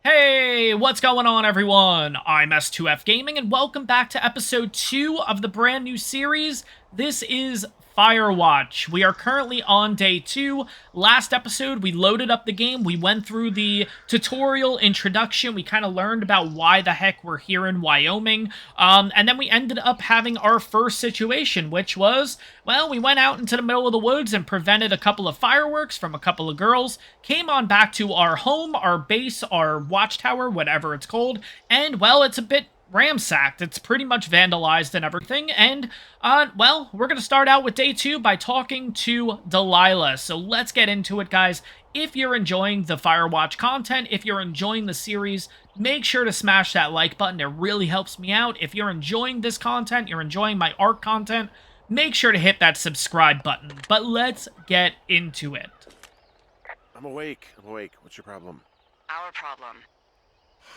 Hey, what's going on, everyone? I'm S2F Gaming, and welcome back to episode 2 of the brand new series. This is Firewatch. We are currently on day 2. Last episode, we loaded up the game. We went through the tutorial introduction. We kind of learned about why the heck we're here in Wyoming. And then we ended up having our first situation, which was, well, we went out into the middle of the woods and prevented a couple of fireworks from a couple of girls, came on back to our home, our base, our watchtower, whatever it's called, and, well, it's a bit ransacked. It's pretty much vandalized and everything, and, well, we're gonna start out with day 2 by talking to Delilah. So let's get into it, guys. If you're enjoying the Firewatch content, if you're enjoying the series, make sure to smash that like button. It really helps me out. If you're enjoying this content, you're enjoying my art content, make sure to hit that subscribe button. But let's get into it. I'm awake. What's your problem? Our problem.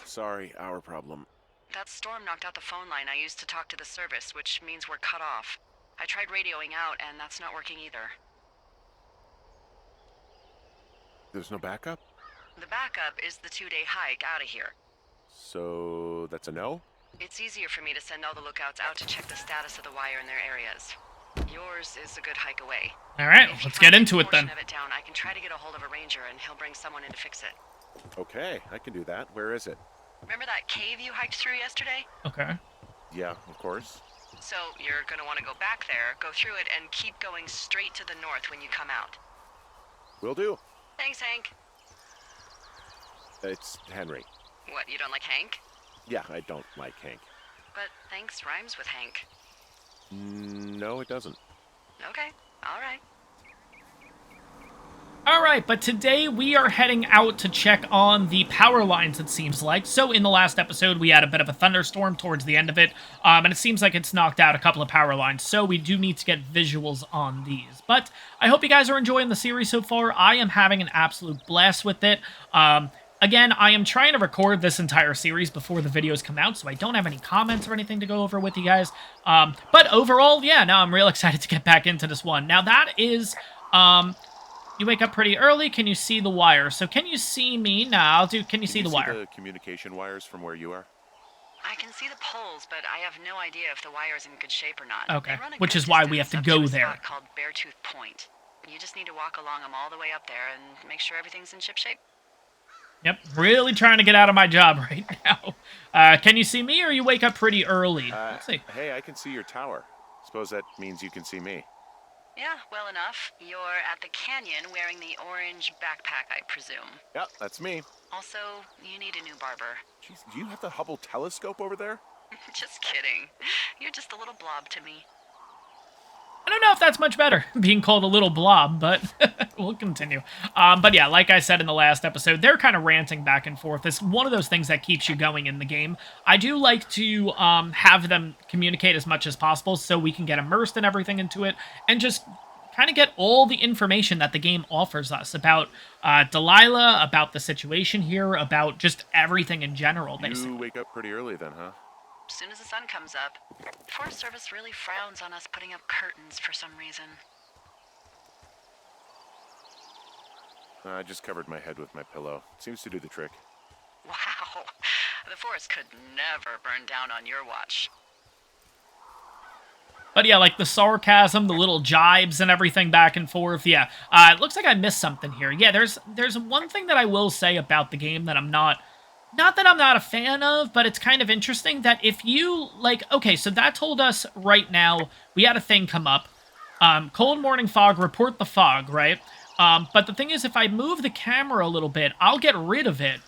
Sorry, our problem. That storm knocked out the phone line I used to talk to the service, which means we're cut off. I tried radioing out, and that's not working either. There's no backup? The backup is the 2-day hike out of here. So, that's a no? It's easier for me to send all the lookouts out to check the status of the wire in their areas. Yours is a good hike away. Alright, let's get into it then. Of it down, I can try to get a hold of a ranger, and he'll bring someone in to fix it. Okay, I can do that. Where is it? Remember that cave you hiked through yesterday? Okay. Yeah, of course. So, you're gonna want to go back there, go through it, and keep going straight to the north when you come out. Will do. Thanks, Hank. It's Henry. What, you don't like Hank? Yeah, I don't like Hank. But thanks rhymes with Hank. No, it doesn't. Okay, alright. Alright, but today we are heading out to check on the power lines, it seems like. So in the last episode, we had a bit of a thunderstorm towards the end of it, and it seems like it's knocked out a couple of power lines, so we do need to get visuals on these. But I hope you guys are enjoying the series so far. I am having an absolute blast with it. Again, I am trying to record this entire series before the videos come out, so I don't have any comments or anything to go over with you guys. But overall, yeah, no, I'm real excited to get back into this one. Now, that is, you wake up pretty early. Can you see the wire? So can you see me? Now, can you see the wire? The communication wires from where you are? I can see the poles, but I have no idea if the wire is in good shape or not. Okay, which is why we have to go there. Spot called Beartooth Point. You just need to walk along them all the way up there and make sure everything's in ship shape. Yep, really trying to get out of my job right now. Can you see me, or you wake up pretty early? Let's see. Hey, I can see your tower. Suppose that means you can see me. Yeah, well enough. You're at the canyon wearing the orange backpack, I presume. Yeah, that's me. Also, you need a new barber. Jeez, do you have the Hubble telescope over there? Just kidding. You're just a little blob to me. I don't know if that's much better, being called a little blob, but we'll continue. But yeah, like I said in the last episode, they're kind of ranting back and forth. It's one of those things that keeps you going in the game. I do like to have them communicate as much as possible so we can get immersed in everything into it and just kind of get all the information that the game offers us about Delilah, about the situation here, about just everything in general, basically. You wake up pretty early then, huh? As soon as the sun comes up. Forest Service really frowns on us putting up curtains for some reason. I just covered my head with my pillow. Seems to do the trick. Wow. The forest could never burn down on your watch. But yeah, like the sarcasm, the little jibes and everything back and forth. Yeah, it looks like I missed something here. Yeah, there's one thing that I will say about the game that I'm not that I'm not a fan of, but it's kind of interesting that if you, like, okay, so that told us right now, we had a thing come up. Cold morning fog, report the fog, right? But the thing is, if I move the camera a little bit, I'll get rid of it.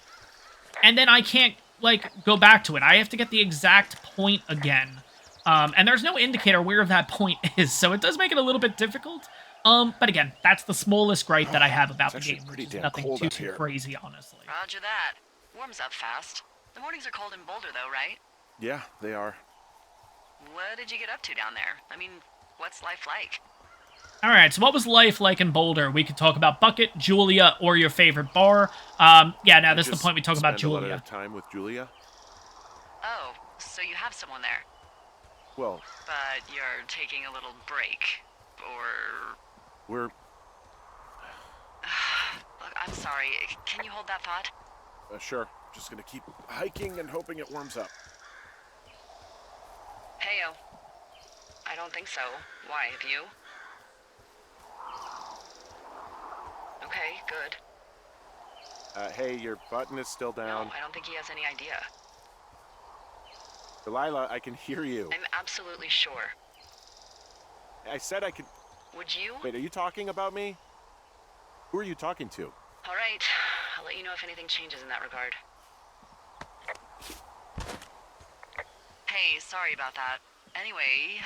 And then I can't, like, go back to it. I have to get the exact point again. And there's no indicator where that point is, so it does make it a little bit difficult. But again, that's the smallest gripe that I have about the game, which is nothing too crazy, honestly. Roger that. Warms up fast. The mornings are cold in Boulder, though, right? Yeah, they are. What did you get up to down there? I mean, what's life like? Alright, so what was life like in Boulder? We could talk about Bucket, Julia, or your favorite bar. Yeah, now this is the point we talk about Julia. A lot of time with Julia. Oh, so you have someone there. Well... But you're taking a little break. Or... We're... Look, I'm sorry. Can you hold that thought? Sure. Just gonna keep hiking and hoping it warms up. Heyo. I don't think so. Why, have you? Okay, good. Hey, your button is still down. No, I don't think he has any idea. Delilah, I can hear you. I'm absolutely sure. I said I could... Would you? Wait, are you talking about me? Who are you talking to? All right. I'll let you know if anything changes in that regard. Hey, sorry about that. Anyway,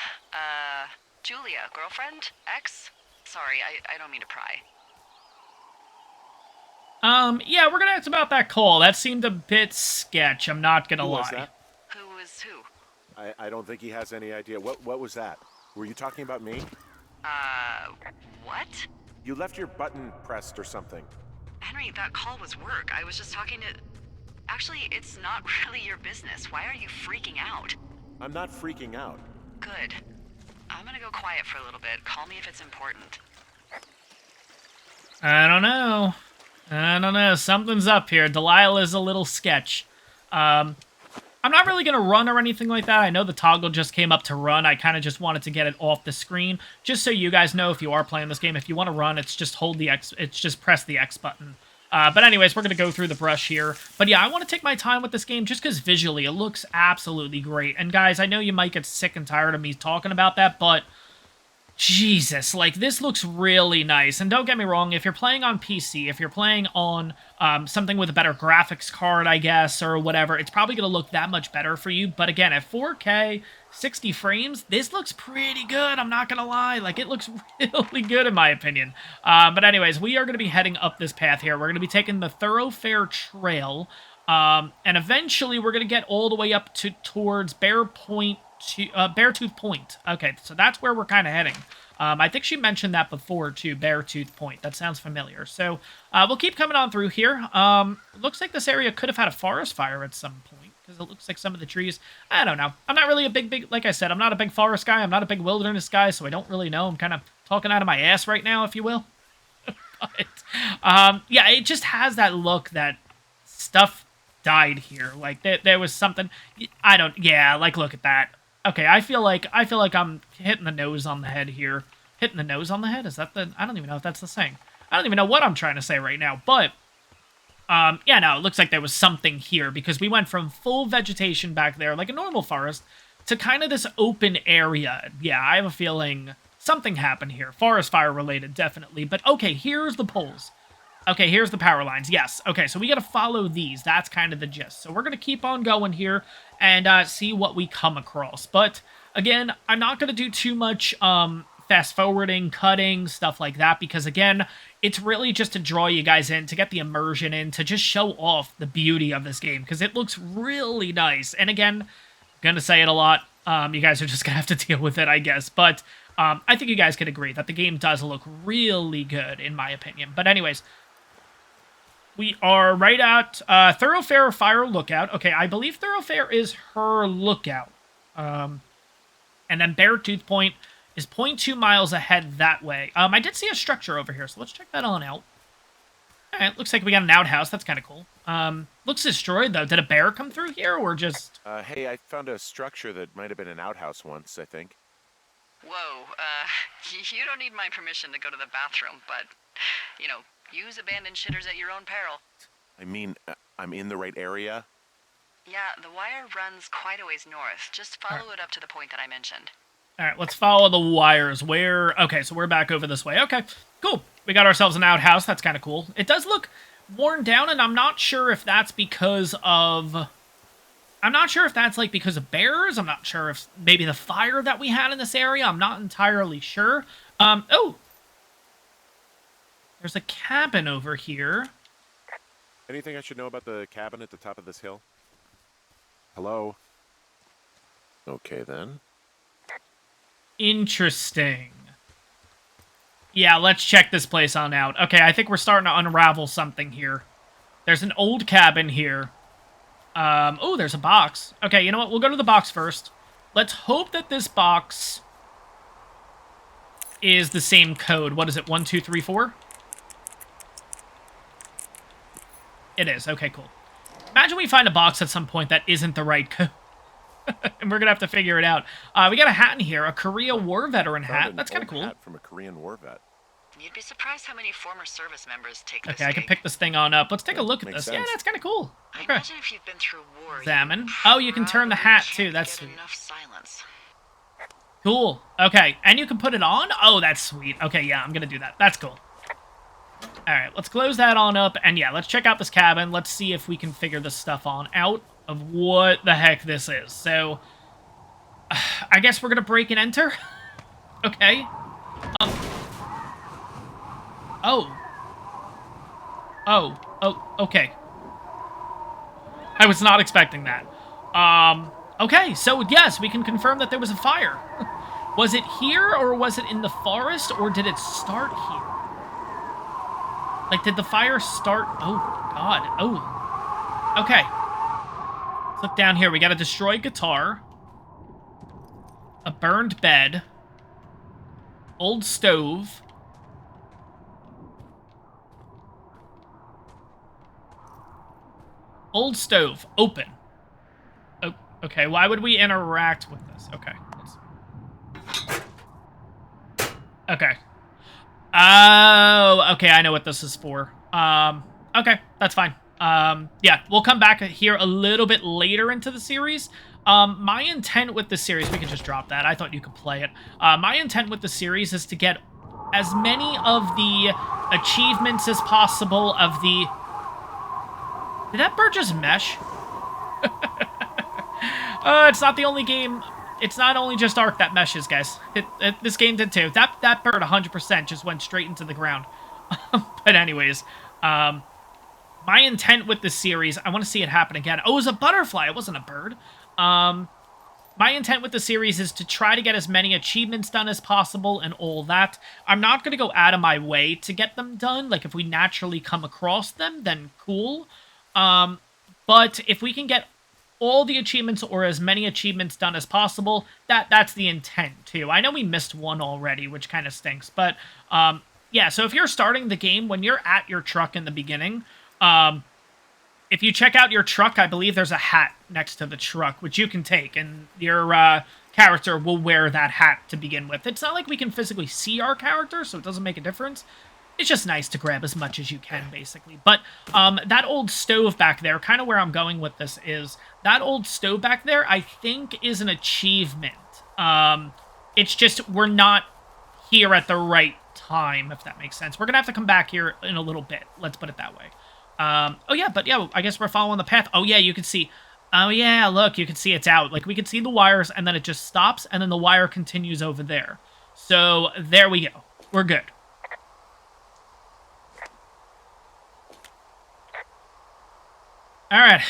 Julia, girlfriend? Ex? Sorry, I don't mean to pry. Yeah, we're gonna ask about that call. That seemed a bit sketch, I'm not gonna Who lie. was that? Who is who? I don't think he has any idea. What was that? Were you talking about me? What? You left your button pressed or something. Henry, that call was work. I was just talking to... Actually, it's not really your business. Why are you freaking out? I'm not freaking out. Good. I'm gonna go quiet for a little bit. Call me if it's important. I don't know. Something's up here. Delilah's a little sketch. I'm not really going to run or anything like that. I know the toggle just came up to run. I kind of just wanted to get it off the screen. Just so you guys know, if you are playing this game, if you want to run, it's just press the X button. But anyways, we're going to go through the brush here. But yeah, I want to take my time with this game just because visually it looks absolutely great. And guys, I know you might get sick and tired of me talking about that, but... Jesus, like, this looks really nice. And don't get me wrong, if you're playing on PC, if you're playing on something with a better graphics card, I guess, or whatever, it's probably going to look that much better for you. But again, at 4K, 60 frames, this looks pretty good, I'm not going to lie. Like, it looks really good in my opinion. But anyways, we are going to be heading up this path here. We're going to be taking the Thoroughfare Trail, and eventually we're going to get all the way up towards Beartooth Point. Okay, so that's where we're kind of heading. I think she mentioned that before, too, Beartooth Point. That sounds familiar. So, we'll keep coming on through here. Looks like this area could have had a forest fire at some point, because it looks like some of the trees... I don't know. I'm not really a big... Like I said, I'm not a big forest guy. I'm not a big wilderness guy, so I don't really know. I'm kind of talking out of my ass right now, if you will. But, yeah, it just has that look that stuff died here. Like, there was something... Yeah, like, look at that. Okay, I feel like I'm hitting the nose on the head here. Hitting the nose on the head? Is that the... I don't even know if that's the saying. I don't even know what I'm trying to say right now, but... yeah, no, it looks like there was something here, because we went from full vegetation back there, like a normal forest, to kind of this open area. Yeah, I have a feeling something happened here. Forest fire related, definitely. But, okay, here's the poles. Okay, here's the power lines. Yes. Okay, so we got to follow these. That's kind of the gist. So we're going to keep on going here and see what we come across. But, again, I'm not going to do too much fast-forwarding, cutting, stuff like that, because, again, it's really just to draw you guys in, to get the immersion in, to just show off the beauty of this game, because it looks really nice. And, again, I'm going to say it a lot. You guys are just going to have to deal with it, I guess. But I think you guys could agree that the game does look really good, in my opinion. But anyways... We are right at Thoroughfare Fire Lookout. Okay, I believe Thoroughfare is her lookout. And then Beartooth Point is 0.2 miles ahead that way. I did see a structure over here, so let's check that on out. Alright, looks like we got an outhouse. That's kind of cool. Looks destroyed, though. Did a bear come through here, or just... Hey, I found a structure that might have been an outhouse once, I think. Whoa, you don't need my permission to go to the bathroom, but, you know, use abandoned shitters at your own peril. I mean, I'm in the right area? Yeah, the wire runs quite a ways north. Just follow it up to the point that I mentioned. Alright, let's follow the wires. Okay, so we're back over this way. Okay, cool. We got ourselves an outhouse. That's kind of cool. It does look worn down, and I'm not sure if that's because of... I'm not sure if that's, like, because of bears. I'm not sure if maybe the fire that we had in this area. I'm not entirely sure. Oh! There's a cabin over here. Anything I should know about the cabin at the top of this hill? Hello? Okay, then. Interesting. Yeah, let's check this place on out. Okay, I think we're starting to unravel something here. There's an old cabin here. Oh, there's a box. Okay, you know what? We'll go to the box first. Let's hope that this box is the same code. What is it? 1, 2, 3, 4? It is. Okay, cool. Imagine we find a box at some point that isn't the right code. And we're going to have to figure it out. We got a hat in here, a Korea War veteran hat. That's kind of cool. Hat from a Korean war vet. You'd be surprised how many former service members take this Okay, I can gig. pick this thing on up. Let's take a look at Makes this. Yeah, sense. that's kind of cool. I Okay. imagine if you've been through war, Examine. Oh, you can turn the hat too. That's sweet. sweet. Enough silence. Cool. Okay, and you can put it on? Oh, that's sweet. Okay, yeah, I'm gonna do that. That's cool. Alright, let's close that on up, and yeah, let's check out this cabin. Let's see if we can figure this stuff on out of what the heck this is. So, I guess we're gonna break and enter? Okay. Okay. I was not expecting that. Okay, so yes, we can confirm that there was a fire. Was it here, or was it in the forest, or did it start here? Like, did the fire start? Oh, God. Oh. Okay. Let's look down here. We got a destroyed guitar. A burned bed. Old stove. Old stove. Open. Oh, okay, why would we interact with this? Okay. Okay. Oh, okay, I know what this is for. Okay, that's fine. Yeah, we'll come back here a little bit later into the series. My intent with the series, we can just drop that. I thought you could play it. My intent with the series is to get as many of the achievements as possible of the... Did that bird just mesh? It's not the only game... It's not only just Ark that meshes, guys. This game did too. That bird 100% just went straight into the ground. But anyways, my intent with this series, I want to see it happen again. Oh, it was a butterfly. It wasn't a bird. My intent with the series is to try to get as many achievements done as possible and all that. I'm not going to go out of my way to get them done. Like, if we naturally come across them, then cool. But if we can get all the achievements or as many achievements done as possible, that's the intent too. I know we missed one already, which kind of stinks, but yeah, so if you're starting the game, when you're at your truck in the beginning, if you check out your truck, I believe there's a hat next to the truck, which you can take, and your character will wear that hat to begin with. It's not like we can physically see our character, so it doesn't make a difference. It's just nice to grab as much as you can, basically. But that old stove back there, kind of where I'm going with this is, that old stove back there, I think, is an achievement. It's just we're not here at the right time, if that makes sense. We're going to have to come back here in a little bit. Let's put it that way. Oh, yeah, but yeah, I guess we're following the path. Oh, yeah, you can see... Oh, yeah, look, you can see it's out. Like, we can see the wires, and then it just stops, and then the wire continues over there. So, there we go. We're good. Alright,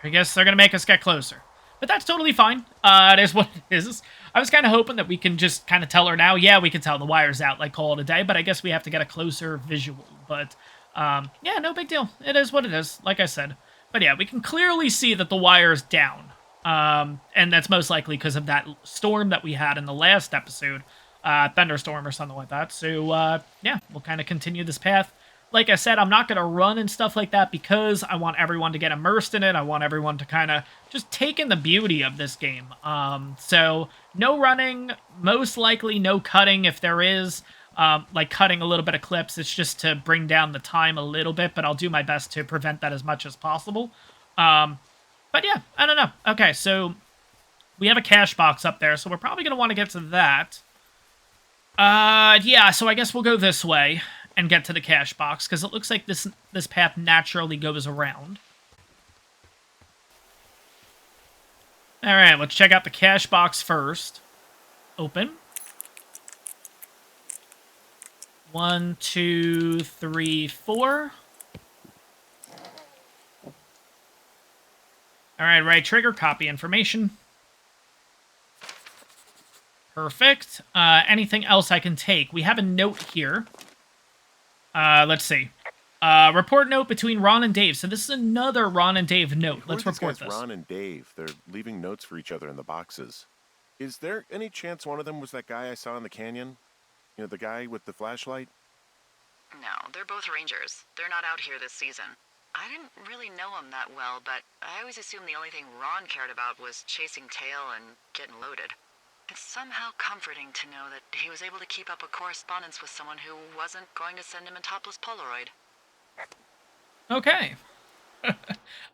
I guess they're gonna make us get closer. But that's totally fine. It is what it is. I was kind of hoping that we can just kind of tell her now, yeah, we can tell the wire's out, like, call it a day, but I guess we have to get a closer visual. But, yeah, no big deal. It is what it is, like I said. But yeah, we can clearly see that the wire's down. And that's most likely because of that storm that we had in the last episode. Thunderstorm or something like that. So, yeah, we'll kind of continue this path. Like I said, I'm not going to run and stuff like that because I want everyone to get immersed in it. I want everyone to kind of just take in the beauty of this game. So, no running, most likely no cutting if there is. Like cutting a little bit of clips. It's just to bring down the time a little bit, but I'll do my best to prevent that as much as possible. But yeah, I don't know. Okay, so we have a cash box up there, so we're probably going to want to get to that. Yeah, so I guess we'll go this way and get to the cash box, because it looks like this path naturally goes around. Alright, let's check out the cash box first. Open. 1, 2, 3, 4. Alright, right trigger, copy information. Perfect. Anything else I can take? We have a note here. Let's see. Report note between Ron and Dave. So this is another Ron and Dave note. Let's report this. Ron and Dave. They're leaving notes for each other in the boxes. Is there any chance one of them was that guy I saw in the canyon? You know, the guy with the flashlight? No, they're both rangers. They're not out here this season. I didn't really know him that well, but I always assumed the only thing Ron cared about was chasing tail and getting loaded. It's somehow comforting to know that he was able to keep up a correspondence with someone who wasn't going to send him a topless Polaroid. Okay.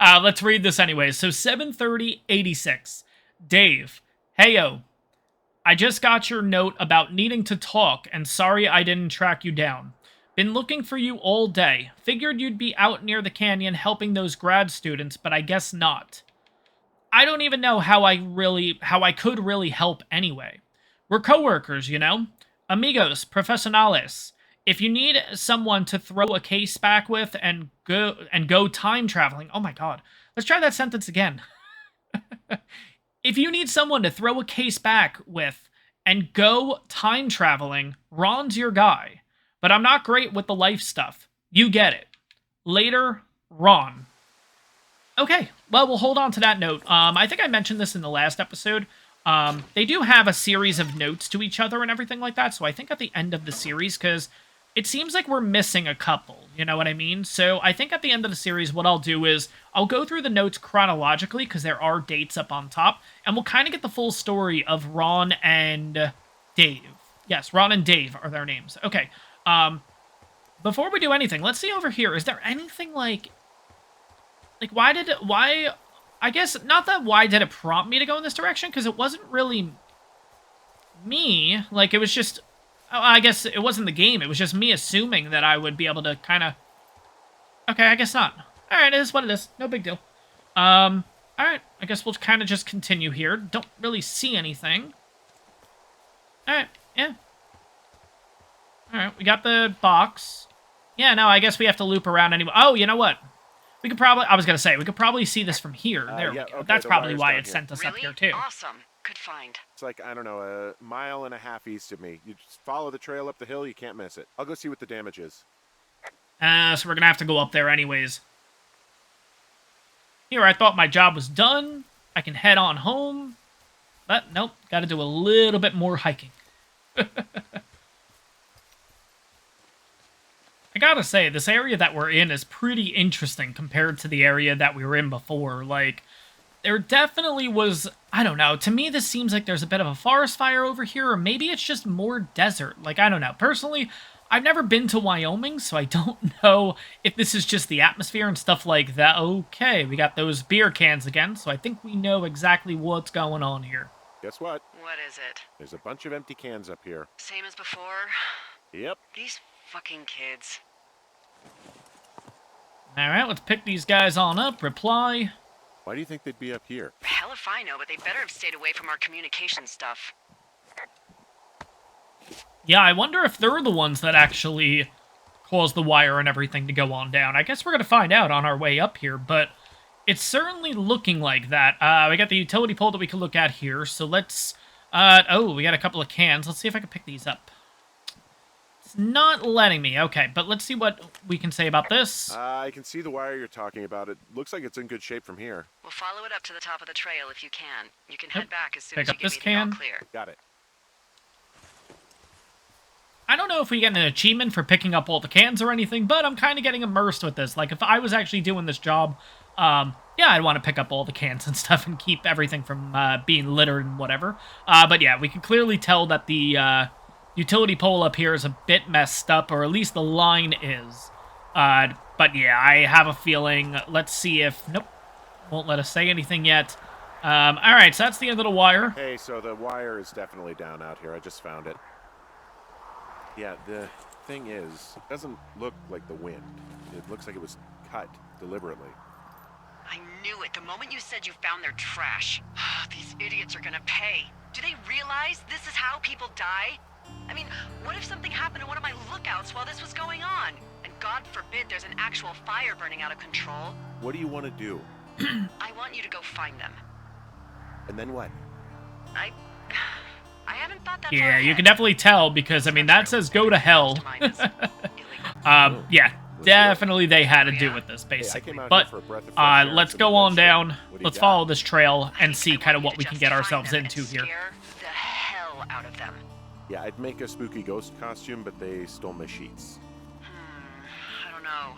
Let's read this anyway. So 7:30:86. Dave, heyo. I just got your note about needing to talk, and sorry I didn't track you down. Been looking for you all day. Figured you'd be out near the canyon helping those grad students, but I guess not. I don't even know how I could really help anyway. We're coworkers, you know? Amigos, profesionales. If you need someone to throw a case back with and go time traveling. Oh my god. Let's try that sentence again. If you need someone to throw a case back with and go time traveling, Ron's your guy. But I'm not great with the life stuff. You get it. Later, Ron. Okay, well, we'll hold on to that note. I think I mentioned this in the last episode. They do have a series of notes to each other and everything like that, so I think at the end of the series, because it seems like we're missing a couple, you know what I mean? So I think at the end of the series, what I'll do is I'll go through the notes chronologically, because there are dates up on top, and we'll kind of get the full story of Ron and Dave. Yes, Ron and Dave are their names. Okay, before we do anything, let's see over here. Is there anything like why, I guess, not that why did it prompt me to go in this direction, because it wasn't really me, like, it was just, I guess it wasn't the game, it was just me assuming that I would be able to kind of, okay, I guess not. Alright, it is what it is, no big deal. Alright, I guess we'll kind of just continue here, don't really see anything. Alright, yeah. Alright, we got the box. Yeah, no, I guess we have to loop around anyway. Oh, you know what? We could probably, I was going to say, we could probably see this from here. There we go. Okay, that's probably why it here. sent us up Really? here, too. Awesome. Good find. It's like, I don't know, a mile and a half east of me. You just follow the trail up the hill, you can't miss it. I'll go see what the damage is. So we're going to have to go up there anyways. Here, I thought my job was done. I can head on home. But, nope, got to do a little bit more hiking. I gotta say, this area that we're in is pretty interesting compared to the area that we were in before. Like, there definitely was, I don't know, to me this seems like there's a bit of a forest fire over here, or maybe it's just more desert. Like, I don't know. Personally, I've never been to Wyoming, so I don't know if this is just the atmosphere and stuff like that. Okay, we got those beer cans again, so I think we know exactly what's going on here. Guess what? What is it? There's a bunch of empty cans up here. Same as before? Yep. These fucking kids. Alright, let's pick these guys on up. Reply. Why do you think they'd be up here? Hell if I know, but they better have stayed away from our communication stuff. Yeah, I wonder if they're the ones that actually caused the wire and everything to go on down. I guess we're going to find out on our way up here, but it's certainly looking like that. We got the utility pole that we can look at here, so let's... oh, we got a couple of cans. Let's see if I can pick these up. It's not letting me. Okay, but let's see what we can say about this. I can see the wire you're talking about. It looks like it's in good shape from here. We'll follow it up to the top of the trail if you can. You can head Yep. back as soon Pick as you up give this me the all can. clear. Got it. I don't know if we get an achievement for picking up all the cans or anything, but I'm kind of getting immersed with this. Like, if I was actually doing this job, yeah, I'd want to pick up all the cans and stuff and keep everything from being littered and whatever. But yeah, we can clearly tell that the utility pole up here is a bit messed up, or at least the line is. But yeah, I have a feeling. Let's see if... Nope. Won't let us say anything yet. Alright, so that's the end of the wire. Hey, so the wire is definitely down out here. I just found it. Yeah, the thing is, it doesn't look like the wind. It looks like it was cut deliberately. I knew it the moment you said you found their trash. These idiots are gonna pay. Do they realize this is how people die? I mean, what if something happened to one of my lookouts while this was going on? And God forbid there's an actual fire burning out of control. What do you want to do? I want you to go find them. And then what? I haven't thought that far Yeah, you ahead. can definitely tell, because, I mean, that says go to hell. Yeah, definitely they had to do with this, basically. out But here for a breath of fresh air let's and go some on good down. shit. What do you Let's got? follow this trail I and think see I kind of want what we you to can just get find ourselves them into and here. scare the hell out of them. Yeah, I'd make a spooky ghost costume, but they stole my sheets. I don't know.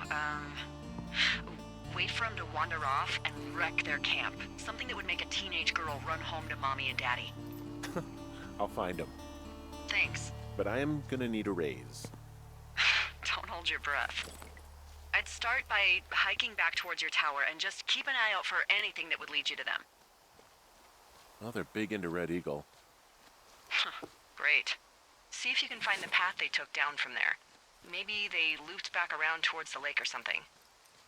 Wait for them to wander off and wreck their camp. Something that would make a teenage girl run home to mommy and daddy. I'll find them. Thanks. But I am gonna need a raise. Don't hold your breath. I'd start by hiking back towards your tower and just keep an eye out for anything that would lead you to them. Well, they're big into Red Eagle. Great. See if you can find the path they took down from there. Maybe they looped back around towards the lake or something.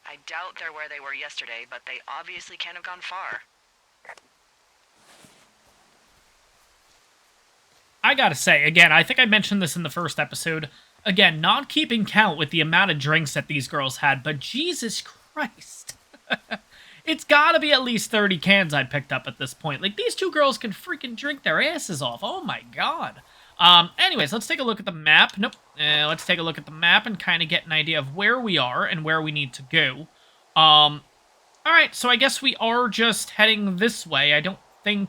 I doubt they're where they were yesterday, but they obviously can't have gone far. I gotta say, again, I think I mentioned this in the first episode. Again, not keeping count with the amount of drinks that these girls had, but Jesus Christ. It's gotta be at least 30 cans I picked up at this point. Like, these two girls can freaking drink their asses off. Oh my god. Anyways, let's take a look at the map. Nope. Let's take a look at the map and kind of get an idea of where we are and where we need to go. Alright, so I guess we are just heading this way. I don't think...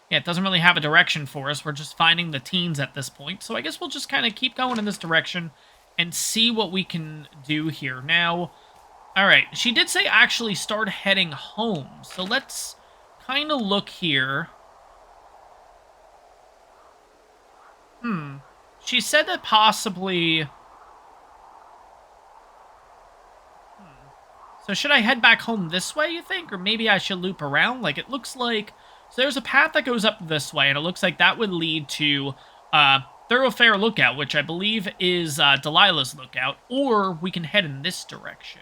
Yeah, it doesn't really have a direction for us. We're just finding the teens at this point. So I guess we'll just kind of keep going in this direction and see what we can do here. Now, alright, she did say actually start heading home. So let's kind of look here. She said that possibly... So should I head back home this way, you think? Or maybe I should loop around? Like, it looks like... So there's a path that goes up this way, and it looks like that would lead to Thoroughfare Lookout, which I believe is Delilah's Lookout, or we can head in this direction.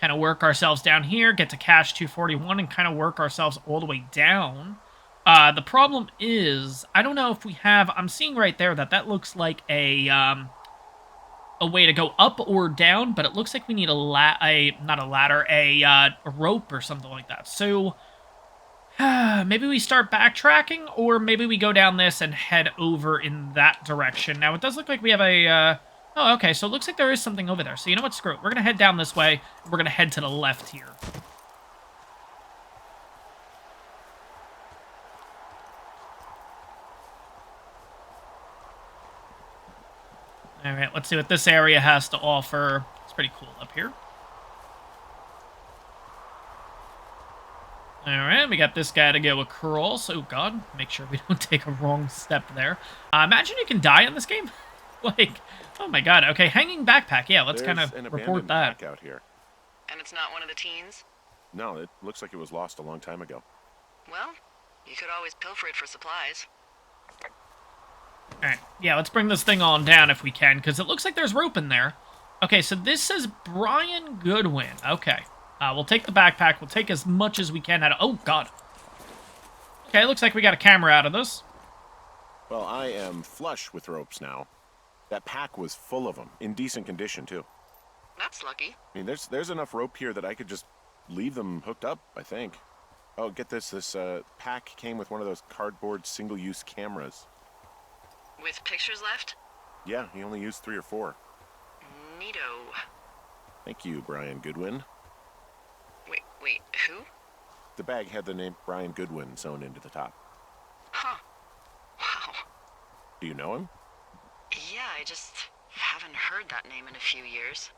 Kind of work ourselves down here, get to Cache 241, and kind of work ourselves all the way down. The problem is, I don't know if we have... I'm seeing right there that that looks like a way to go up or down, but it looks like we need not a ladder, a rope or something like that. So... maybe we start backtracking, or maybe we go down this and head over in that direction. Now, it does look like we have a... Oh, okay, so it looks like there is something over there. So you know what? Screw it. We're going to head down this way. We're going to head to the left here. Alright, let's see what this area has to offer. It's pretty cool up here. Alright, we got this guy to go across. Oh god, make sure we don't take a wrong step there. Imagine you can die in this game. Like, oh my god. Okay, hanging backpack. Yeah, let's kind of report that. Out here. And it's not one of the teens? No, it looks like it was lost a long time ago. Well, you could always pilfer it for supplies. Alright, yeah, let's bring this thing on down if we can, because it looks like there's rope in there. Okay, so this says Brian Goodwin. Okay. We'll take the backpack. We'll take as much as we can out of... Oh, God. Okay, looks like we got a camera out of this. Well, I am flush with ropes now. That pack was full of them, in decent condition, too. That's lucky. I mean, there's enough rope here that I could just leave them hooked up, I think. Oh, get this. This pack came with one of those cardboard single-use cameras. With pictures left? Yeah, he only used 3 or 4. Neato. Thank you, Brian Goodwin. Wait, who? The bag had the name Brian Goodwin sewn into the top. Huh. Wow. Do you know him? Yeah, I just haven't heard that name in a few years.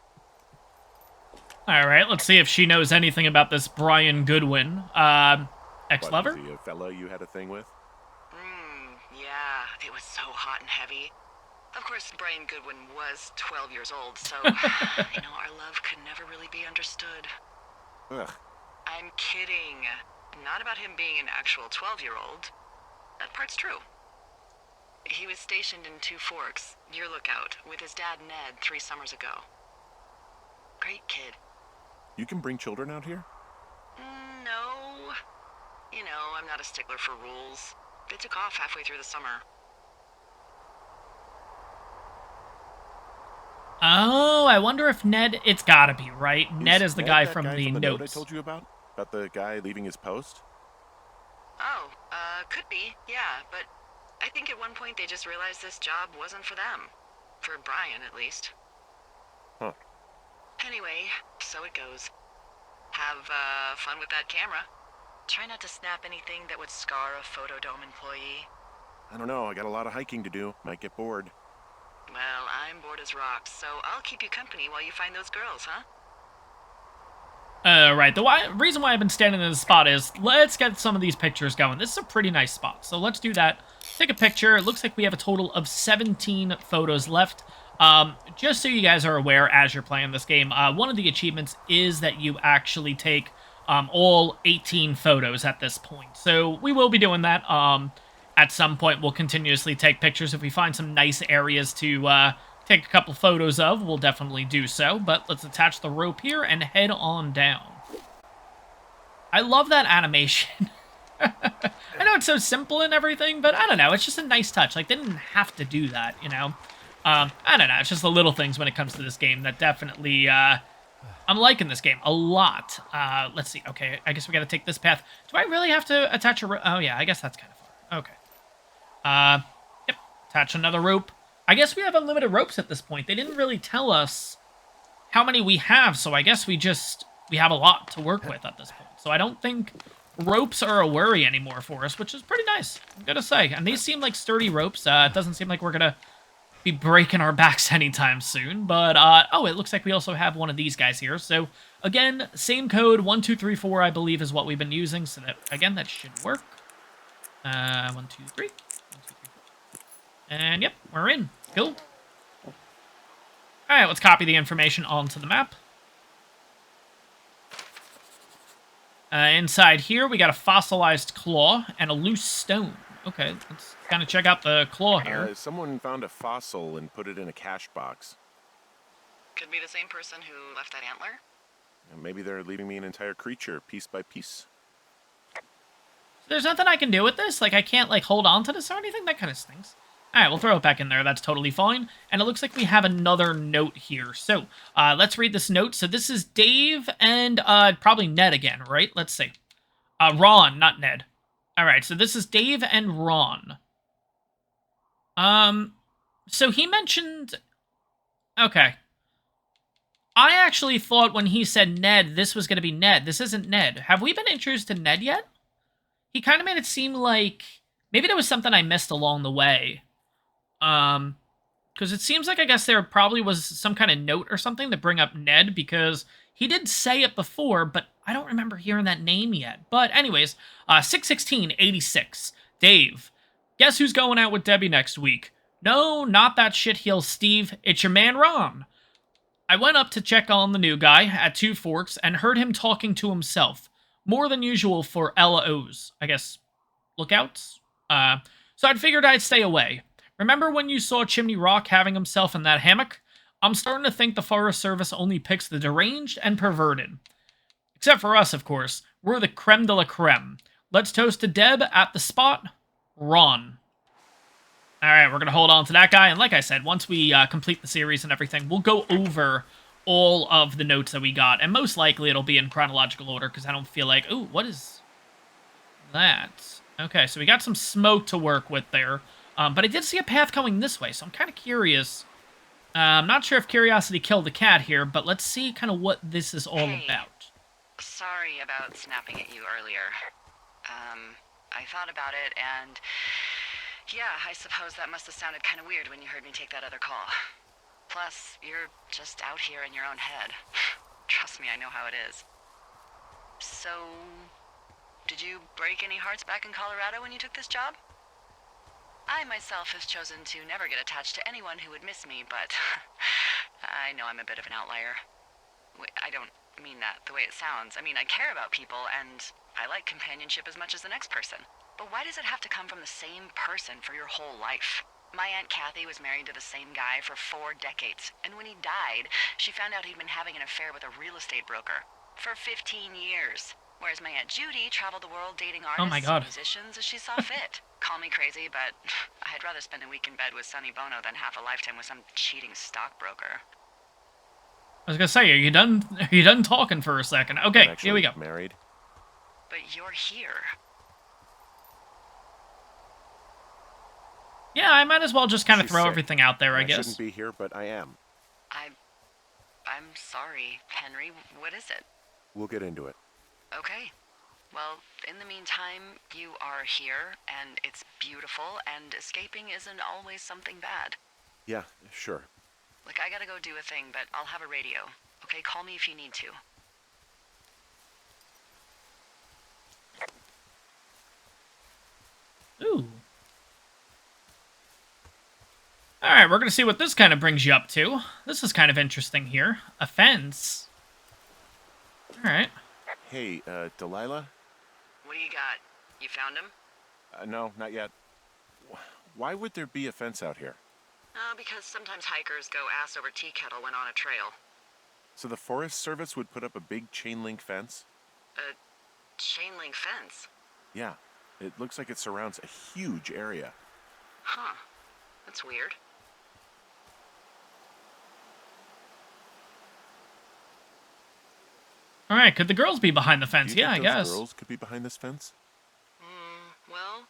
Alright, let's see if she knows anything about this Brian Goodwin. Ex-lover? Was he a fella you had a thing with? Yeah, it was so hot and heavy. Of course, Brian Goodwin was 12 years old, so, our love could never really be understood. Ugh. I'm kidding. Not about him being an actual 12-year-old. That part's true. He was stationed in Two Forks, your lookout, with his dad Ned 3 summers ago. Great kid. You can bring children out here? No. I'm not a stickler for rules. They took off halfway through the summer. Oh, I wonder if Ned... It's gotta be, right? Ned is the guy that from guy the from the notes. note I told you about? About the guy leaving his post? Oh, could be, yeah, but I think at one point they just realized this job wasn't for them. For Brian, at least. Huh. Anyway, so it goes. Have, fun with that camera. Try not to snap anything that would scar a Photodome employee. I don't know, I got a lot of hiking to do. Might get bored. Well, I'm bored as rocks, so I'll keep you company while you find those girls, huh? Right. The reason why I've been standing in this spot is let's get some of these pictures going. This is a pretty nice spot, so let's do that. Take a picture. It looks like we have a total of 17 photos left. Just so you guys are aware as you're playing this game, one of the achievements is that you actually take all 18 photos at this point. So we will be doing that. At some point, we'll continuously take pictures. If we find some nice areas to take a couple photos of, we'll definitely do so. But let's attach the rope here and head on down. I love that animation. I know it's so simple and everything, but I don't know. It's just a nice touch. Like, they didn't have to do that, you know? I don't know. It's just the little things when it comes to this game that definitely, I'm liking this game a lot. Let's see. Okay, I guess we gotta take this path. Do I really have to attach a rope? Oh, yeah, I guess that's kind of far. Okay. Yep. Attach another rope. I guess we have unlimited ropes at this point. They didn't really tell us how many we have, so I guess we have a lot to work with at this point. So I don't think ropes are a worry anymore for us, which is pretty nice, I'm gonna say. And these seem like sturdy ropes. It doesn't seem like we're gonna be breaking our backs anytime soon. But, oh, it looks like we also have one of these guys here. So, again, same code, 1234, I believe, is what we've been using. So, that again, that should work. 1, 2, 3. 1, 2, 3, 4. And, yep, we're in. Cool. Alright, let's copy the information onto the map. Inside here, we got a fossilized claw and a loose stone. Okay, let's kind of check out the claw here. Someone found a fossil and put it in a cash box. Could be the same person who left that antler. And maybe they're leaving me an entire creature, piece by piece. There's nothing I can do with this? Like, I can't, like, hold on to this or anything? That kind of stinks. Alright, we'll throw it back in there. That's totally fine. And it looks like we have another note here. So, let's read this note. So this is Dave and probably Ned again, right? Let's see. Ron, not Ned. Alright, so this is Dave and Ron. So he mentioned... Okay. I actually thought when he said Ned, this was going to be Ned. This isn't Ned. Have we been introduced to Ned yet? He kind of made it seem like... Maybe there was something I missed along the way. Because it seems like, I guess there probably was some kind of note or something to bring up Ned, because he did say it before, but I don't remember hearing that name yet. But anyways, 61686. Dave, guess who's going out with Debbie next week? No, not that shitheel Steve. It's your man Ron. I went up to check on the new guy at Two Forks and heard him talking to himself. More than usual for LOs. I guess lookouts? So I'd figured I'd stay away. Remember when you saw Chimney Rock having himself in that hammock? I'm starting to think the Forest Service only picks the deranged and perverted. Except for us, of course. We're the creme de la creme. Let's toast to Deb at the spot. Ron. Alright, we're going to hold on to that guy. And like I said, once we complete the series and everything, we'll go over all of the notes that we got. And most likely it'll be in chronological order, because I don't feel like... Ooh, what is that? Okay, so we got some smoke to work with there. But I did see a path going this way, so I'm kind of curious. I'm not sure if curiosity killed the cat here, but let's see kind of what this is all about. Sorry about snapping at you earlier. I thought about it, and yeah, I suppose that must have sounded kind of weird when you heard me take that other call. Plus, you're just out here in your own head. Trust me, I know how it is. So, did you break any hearts back in Colorado when you took this job? I myself have chosen to never get attached to anyone who would miss me, but I know I'm a bit of an outlier. I don't mean that the way it sounds. I mean, I care about people, and I like companionship as much as the next person. But why does it have to come from the same person for your whole life? My Aunt Kathy was married to the same guy for 4 decades, and when he died, she found out he'd been having an affair with a real estate broker for 15 years. Whereas my Aunt Judy traveled the world dating artists and musicians as she saw fit. Call me crazy, but I'd rather spend a week in bed with Sonny Bono than half a lifetime with some cheating stockbroker. I was gonna say, are you done talking for a second? Okay, here we go. Married. But you're here. Yeah, I might as well just kind of throw everything out there, I guess. I shouldn't be here, but I am. I'm sorry, Henry. What is it? We'll get into it. Okay. Well, in the meantime, you are here, and it's beautiful, and escaping isn't always something bad. Yeah, sure. Look, I gotta go do a thing, but I'll have a radio. Okay, call me if you need to. Ooh. All right, we're going to see what this kind of brings you up to. This is kind of interesting here. A fence. All right. Hey, Delilah? What do you got? You found him? No, not yet. Why would there be a fence out here? Because sometimes hikers go ass over tea kettle when on a trail. So the Forest Service would put up a big chain link fence? A chain link fence? Yeah. It looks like it surrounds a huge area. Huh. That's weird. All right, could the girls be behind the fence? Do you Yeah, I think guess. those girls could be behind this fence? Well,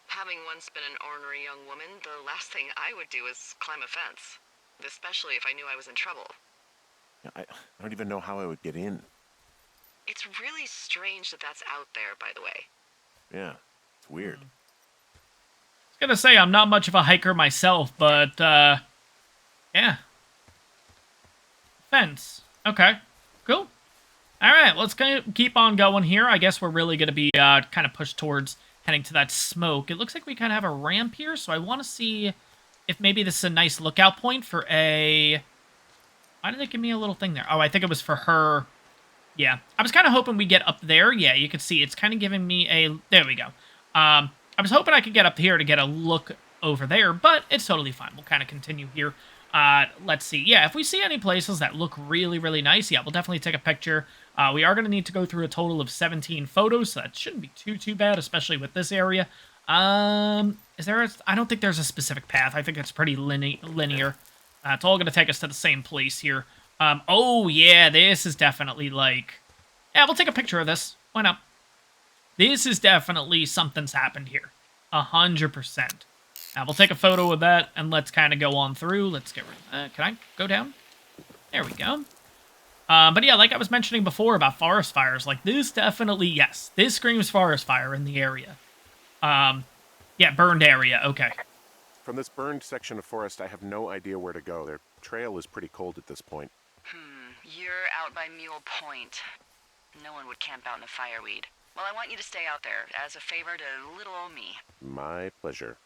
having once been an ornery young woman, the last thing I would do is climb a fence. Especially if I knew I was in trouble. Yeah, I don't even know how I would get in. It's really strange that that's out there, by the way. Yeah, it's weird. I was gonna say I'm not much of a hiker myself, but yeah. Fence. Okay. Cool. All right, let's keep on going here. I guess we're really gonna be kind of pushed towards heading to that smoke. It looks like we kind of have a ramp here, so I want to see if maybe this is a nice lookout point for a. Why did it give me a little thing there? Oh, I think it was for her. Yeah, I was kind of hoping we get up there. Yeah, you can see it's kind of giving me a... There we go. I was hoping I could get up here to get a look over there, but it's totally fine. We'll kind of continue here. Let's see. Yeah, if we see any places that look really, really nice, yeah, we'll definitely take a picture. We are going to need to go through a total of 17 photos, so that shouldn't be too bad, especially with this area. Is there I don't think there's a specific path. I think it's pretty linear. It's all going to take us to the same place here. Oh, yeah, this is definitely like... Yeah, we'll take a picture of this. Why not? This is definitely something's happened here. 100%. We'll take a photo of that, and let's kind of go on through. Let's get rid of that. Can I go down? There we go. But yeah, like I was mentioning before about forest fires, like this definitely, yes, this screams forest fire in the area. Yeah, burned area, okay. From this burned section of forest, I have no idea where to go. Their trail is pretty cold at this point. You're out by Mule Point. No one would camp out in a fireweed. Well, I want you to stay out there as a favor to little old me. My pleasure.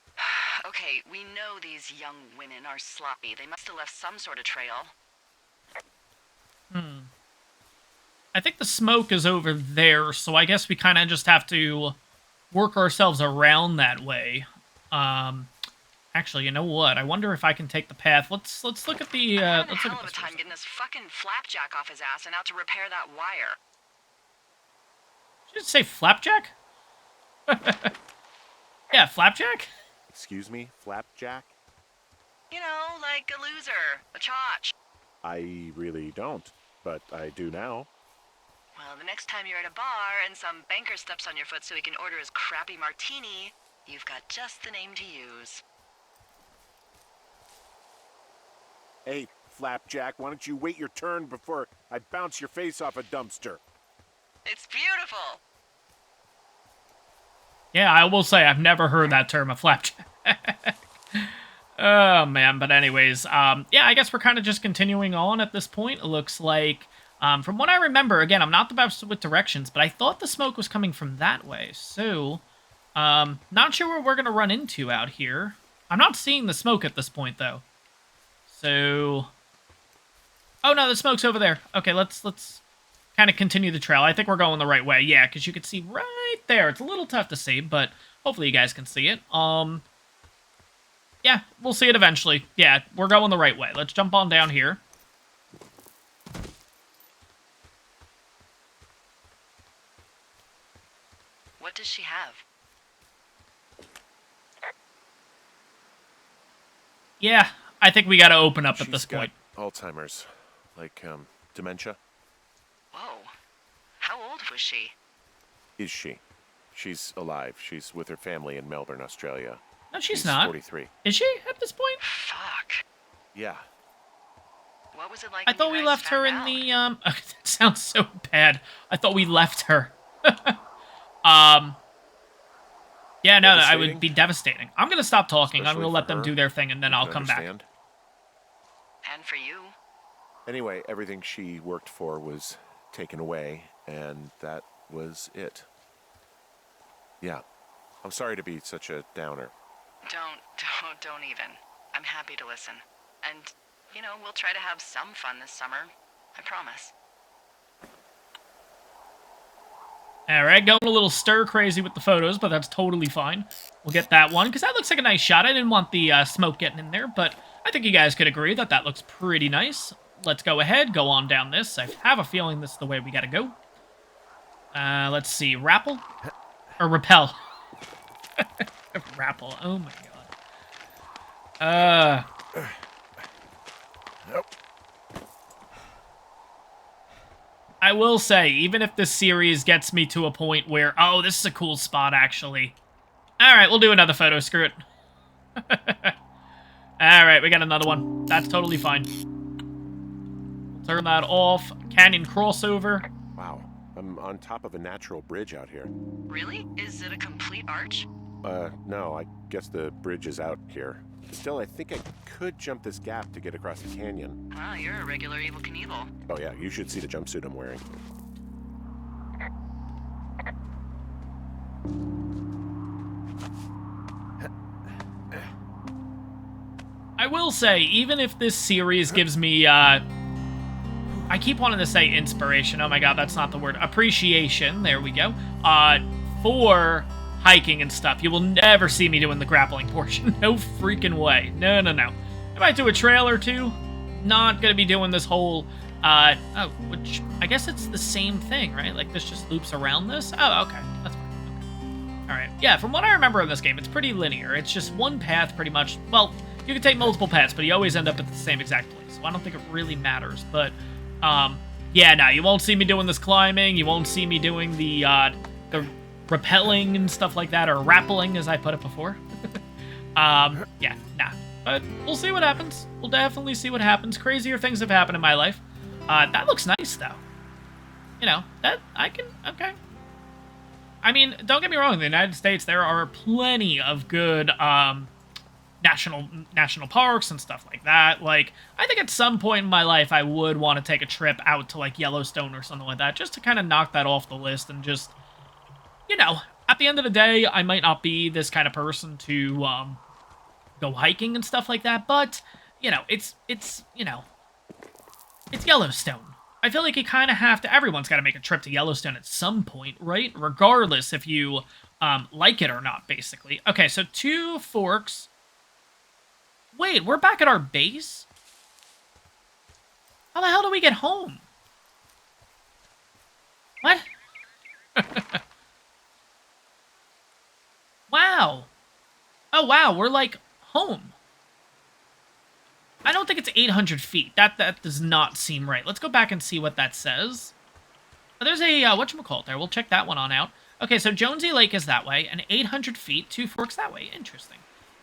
Okay, we know these young women are sloppy. They must have left some sort of trail. I think the smoke is over there, so I guess we kind of just have to work ourselves around that way. Actually, you know what? I wonder if I can take the path. Let's look at the. I'm having Let's a look hell at of a this. time getting this fucking flapjack off his ass and out to repair that wire. Did you say flapjack? Yeah, flapjack. Excuse me, Flapjack? You know, like a loser, a chotch. I really don't, but I do now. Well, the next time you're at a bar and some banker steps on your foot so he can order his crappy martini, you've got just the name to use. Hey, Flapjack, why don't you wait your turn before I bounce your face off a dumpster? It's beautiful. Yeah, I will say I've never heard that term, a flapjack. Oh man, but anyways, yeah, I guess we're kind of just continuing on at this point. It looks like, from what I remember, again, I'm not the best with directions, but I thought the smoke was coming from that way. So, not sure what we're gonna run into out here. I'm not seeing the smoke at this point though. So, oh no, the smoke's over there. Okay, let's kind of continue the trail. I think we're going the right way. Yeah, because you can see right there. It's a little tough to see, but hopefully you guys can see it. Yeah, we'll see it eventually. Yeah, we're going the right way. Let's jump on down here. What does she have? Yeah, I think we got to open up at She's this got point. Alzheimer's, like dementia. Whoa. How old was she? Is she? She's alive. She's with her family in Melbourne, Australia. No, she's not. 43. Is she at this point? Fuck. Yeah. What was it like I when thought you we guys left her found in out? the, that sounds so bad. I thought we left her. Yeah, no, I would be devastating. I'm going to stop talking. I'm Especially going to let for them her. do their thing, and then I I'll can come back. understand. And for you. Anyway, everything she worked for was taken away, and that was it. Yeah. I'm sorry to be such a downer. Don't even. I'm happy to listen. And, we'll try to have some fun this summer. I promise. Alright, going a little stir-crazy with the photos, but that's totally fine. We'll get that one, because that looks like a nice shot. I didn't want the smoke getting in there, but I think you guys could agree that that looks pretty nice. Let's go ahead, go on down this. I have a feeling this is the way we gotta go. Let's see, rappel? Or repel. Rappel, oh my god. I will say, even if this series gets me to a point where, oh, this is a cool spot, actually. Alright, we'll do another photo, screw it. Alright, we got another one. That's totally fine. We'll turn that off. Canyon crossover. Wow, I'm on top of a natural bridge out here. Really? Is it a complete arch? No, I guess the bridge is out here. Still, I think I could jump this gap to get across the canyon. Wow, you're a regular Evel Knievel. Oh yeah, you should see the jumpsuit I'm wearing. I will say, even if this series gives me, I keep wanting to say inspiration. Oh my god, that's not the word. Appreciation, there we go. For hiking and stuff. You will never see me doing the grappling portion. No freaking way. No, no, no. I might do a trail or two. Not gonna be doing this whole, which, I guess it's the same thing, right? Like, this just loops around this? Oh, okay. That's fine. Okay. Alright. Yeah, from what I remember in this game, it's pretty linear. It's just one path, pretty much. Well, you can take multiple paths, but you always end up at the same exact place. So I don't think it really matters. But, yeah, no, you won't see me doing this climbing. You won't see me doing the rappelling and stuff like that, or rappelling, as I put it before. Yeah, nah. But we'll see what happens. We'll definitely see what happens. Crazier things have happened in my life. That looks nice, though. You know, that, okay. I mean, don't get me wrong, in the United States, there are plenty of good, national parks and stuff like that. Like, I think at some point in my life, I would want to take a trip out to, like, Yellowstone or something like that, just to kind of knock that off the list and just, you know, at the end of the day, I might not be this kind of person to, go hiking and stuff like that, but, you know, it's Yellowstone. I feel like you kind of have to, everyone's got to make a trip to Yellowstone at some point, right? Regardless if you, like it or not, basically. Okay, so 2 forks. Wait, we're back at our base? How the hell do we get home? What? Wow. Oh, wow, we're, like, home. I don't think it's 800 feet. That does not seem right. Let's go back and see what that says. Oh, there's a, whatchamacallit there. We'll check that one on out. Okay, so Jonesy Lake is that way, and 800 feet, 2 forks that way. Interesting.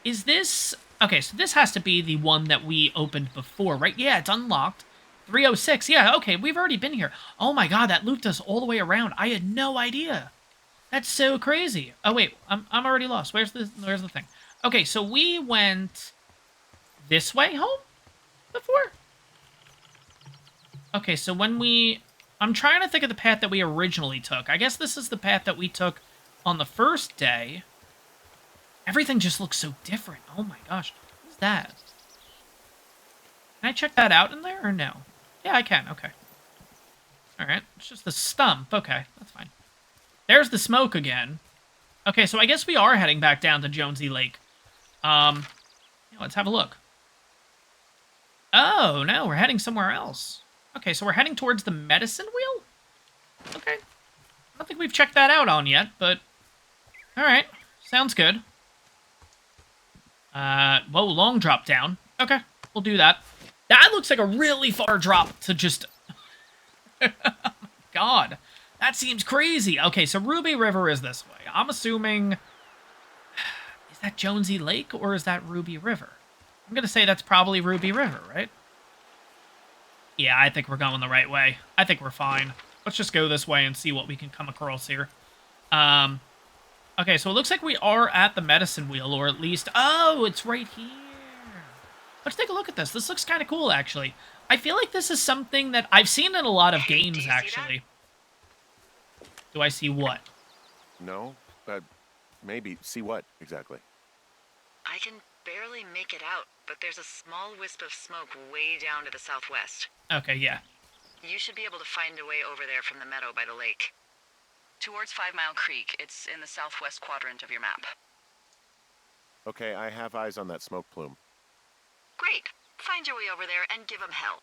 Is this... Okay, so this has to be the one that we opened before, right? Yeah, it's unlocked. 306. Yeah, okay, we've already been here. Oh my god, that looped us all the way around. I had no idea. That's so crazy. Oh, wait, I'm already lost. Where's the thing? Okay, so we went this way home before? Okay, so when we... I'm trying to think of the path that we originally took. I guess this is the path that we took on the first day. Everything just looks so different. Oh my gosh. What is that? Can I check that out in there or no? Yeah, I can. Okay. Alright. It's just the stump. Okay, that's fine. There's the smoke again. Okay, so I guess we are heading back down to Jonesy Lake. Yeah, let's have a look. Oh, no, we're heading somewhere else. Okay, so we're heading towards the medicine wheel? Okay. I don't think we've checked that out on yet, but... Alright, sounds good. Whoa, long drop down. Okay, we'll do that. That looks like a really far drop to just... Oh my god, that seems crazy. Okay, so Ruby River is this way. I'm assuming... Is that Jonesy Lake, or is that Ruby River? I'm gonna say that's probably Ruby River, right? Yeah, I think we're going the right way. I think we're fine. Let's just go this way and see what we can come across here. Okay, so it looks like we are at the medicine wheel, or at least... Oh, it's right here. Let's take a look at this. This looks kind of cool, actually. I feel like this is something that I've seen in a lot of games, actually. Do I see what? No, Maybe. See what, exactly? I can barely make it out, but there's a small wisp of smoke way down to the southwest. Okay, yeah. You should be able to find a way over there from the meadow by the lake. Towards 5 Mile Creek. It's in the southwest quadrant of your map. Okay, I have eyes on that smoke plume. Great. Find your way over there and give them hell.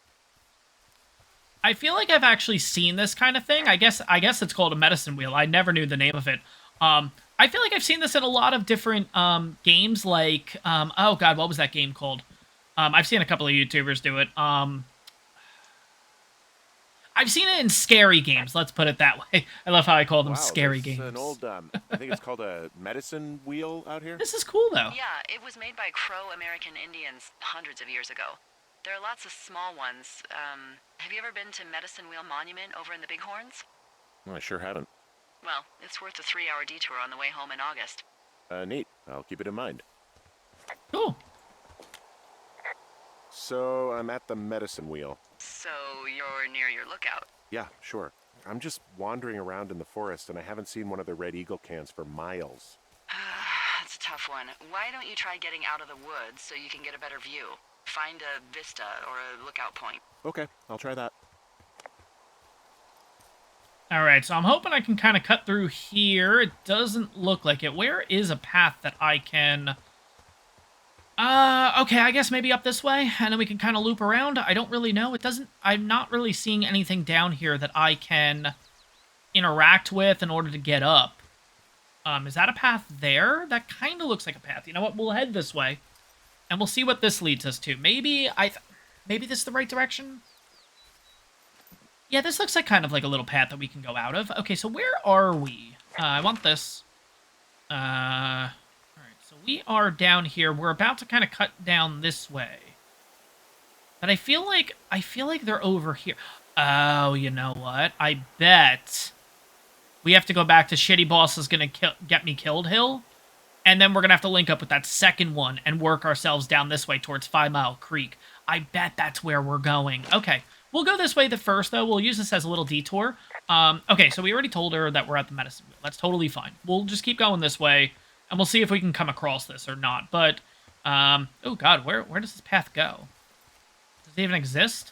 I feel like I've actually seen this kind of thing. I guess it's called a medicine wheel. I never knew the name of it. I feel like I've seen this in a lot of different games. Like, oh god, what was that game called? I've seen a couple of YouTubers do it. I've seen it in scary games. Let's put it that way. I love how I call them Wow, scary there's games. an old, I think it's called a medicine wheel out here. This is cool though. Yeah, it was made by Crow American Indians hundreds of years ago. There are lots of small ones. Have you ever been to Medicine Wheel Monument over in the Bighorns? Well, I sure haven't. Well, it's worth a 3-hour detour on the way home in August. Neat. I'll keep it in mind. Cool. So, I'm at the medicine wheel. So you're near your lookout. Yeah, sure. I'm just wandering around in the forest, and I haven't seen one of the Red Eagle cans for miles. That's a tough one. Why don't you try getting out of the woods so you can get a better view? Find a vista or a lookout point. Okay, I'll try that. Alright, so I'm hoping I can kind of cut through here. It doesn't look like it. Where is a path that I can... okay, I guess maybe up this way, and then we can kind of loop around. I don't really know. It doesn't... I'm not really seeing anything down here that I can interact with in order to get up. Is that a path there? That kind of looks like a path. You know what? We'll head this way, and we'll see what this leads us to. Maybe maybe this is the right direction? Yeah, this looks like kind of like a little path that we can go out of. Okay, so where are we? I want this. Alright, so we are down here. We're about to kind of cut down this way. But I feel like they're over here. Oh, you know what? I bet we have to go back to Shitty Boss is going to get me killed Hill. And then we're going to have to link up with that second one and work ourselves down this way towards 5 Mile Creek. I bet that's where we're going. Okay. We'll go this way first, though. We'll use this as a little detour. Okay, so we already told her that we're at the medicine wheel. That's totally fine. We'll just keep going this way, and we'll see if we can come across this or not. But, oh god, where does this path go? Does it even exist?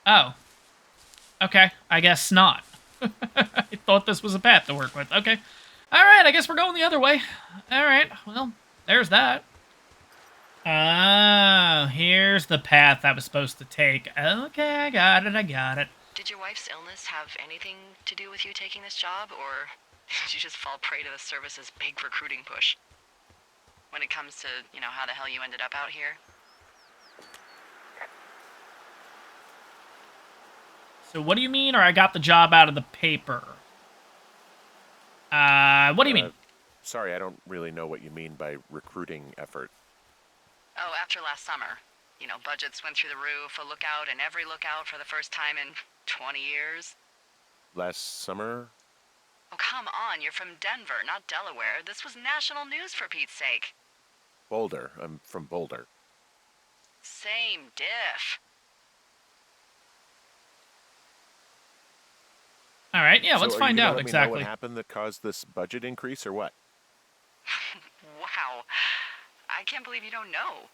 Oh. Okay, I guess not. I thought this was a path to work with. Okay. Alright, I guess we're going the other way. Alright, well, there's that. Oh, here's the path I was supposed to take. Okay, I got it. Did your wife's illness have anything to do with you taking this job, or did you just fall prey to the service's big recruiting push? When it comes to, you know, how the hell you ended up out here? So what do you mean, or I got the job out of the paper? What do you mean? Sorry, I don't really know what you mean by recruiting effort. Oh, after last summer. You know, budgets went through the roof, a lookout in every lookout for the first time in 20 years. Last summer? Oh, come on, you're from Denver, not Delaware. This was national news for Pete's sake. Boulder. I'm from Boulder. Same diff. All right, yeah, let's find out exactly. Know what happened that caused this budget increase, or what? Wow. I can't believe you don't know.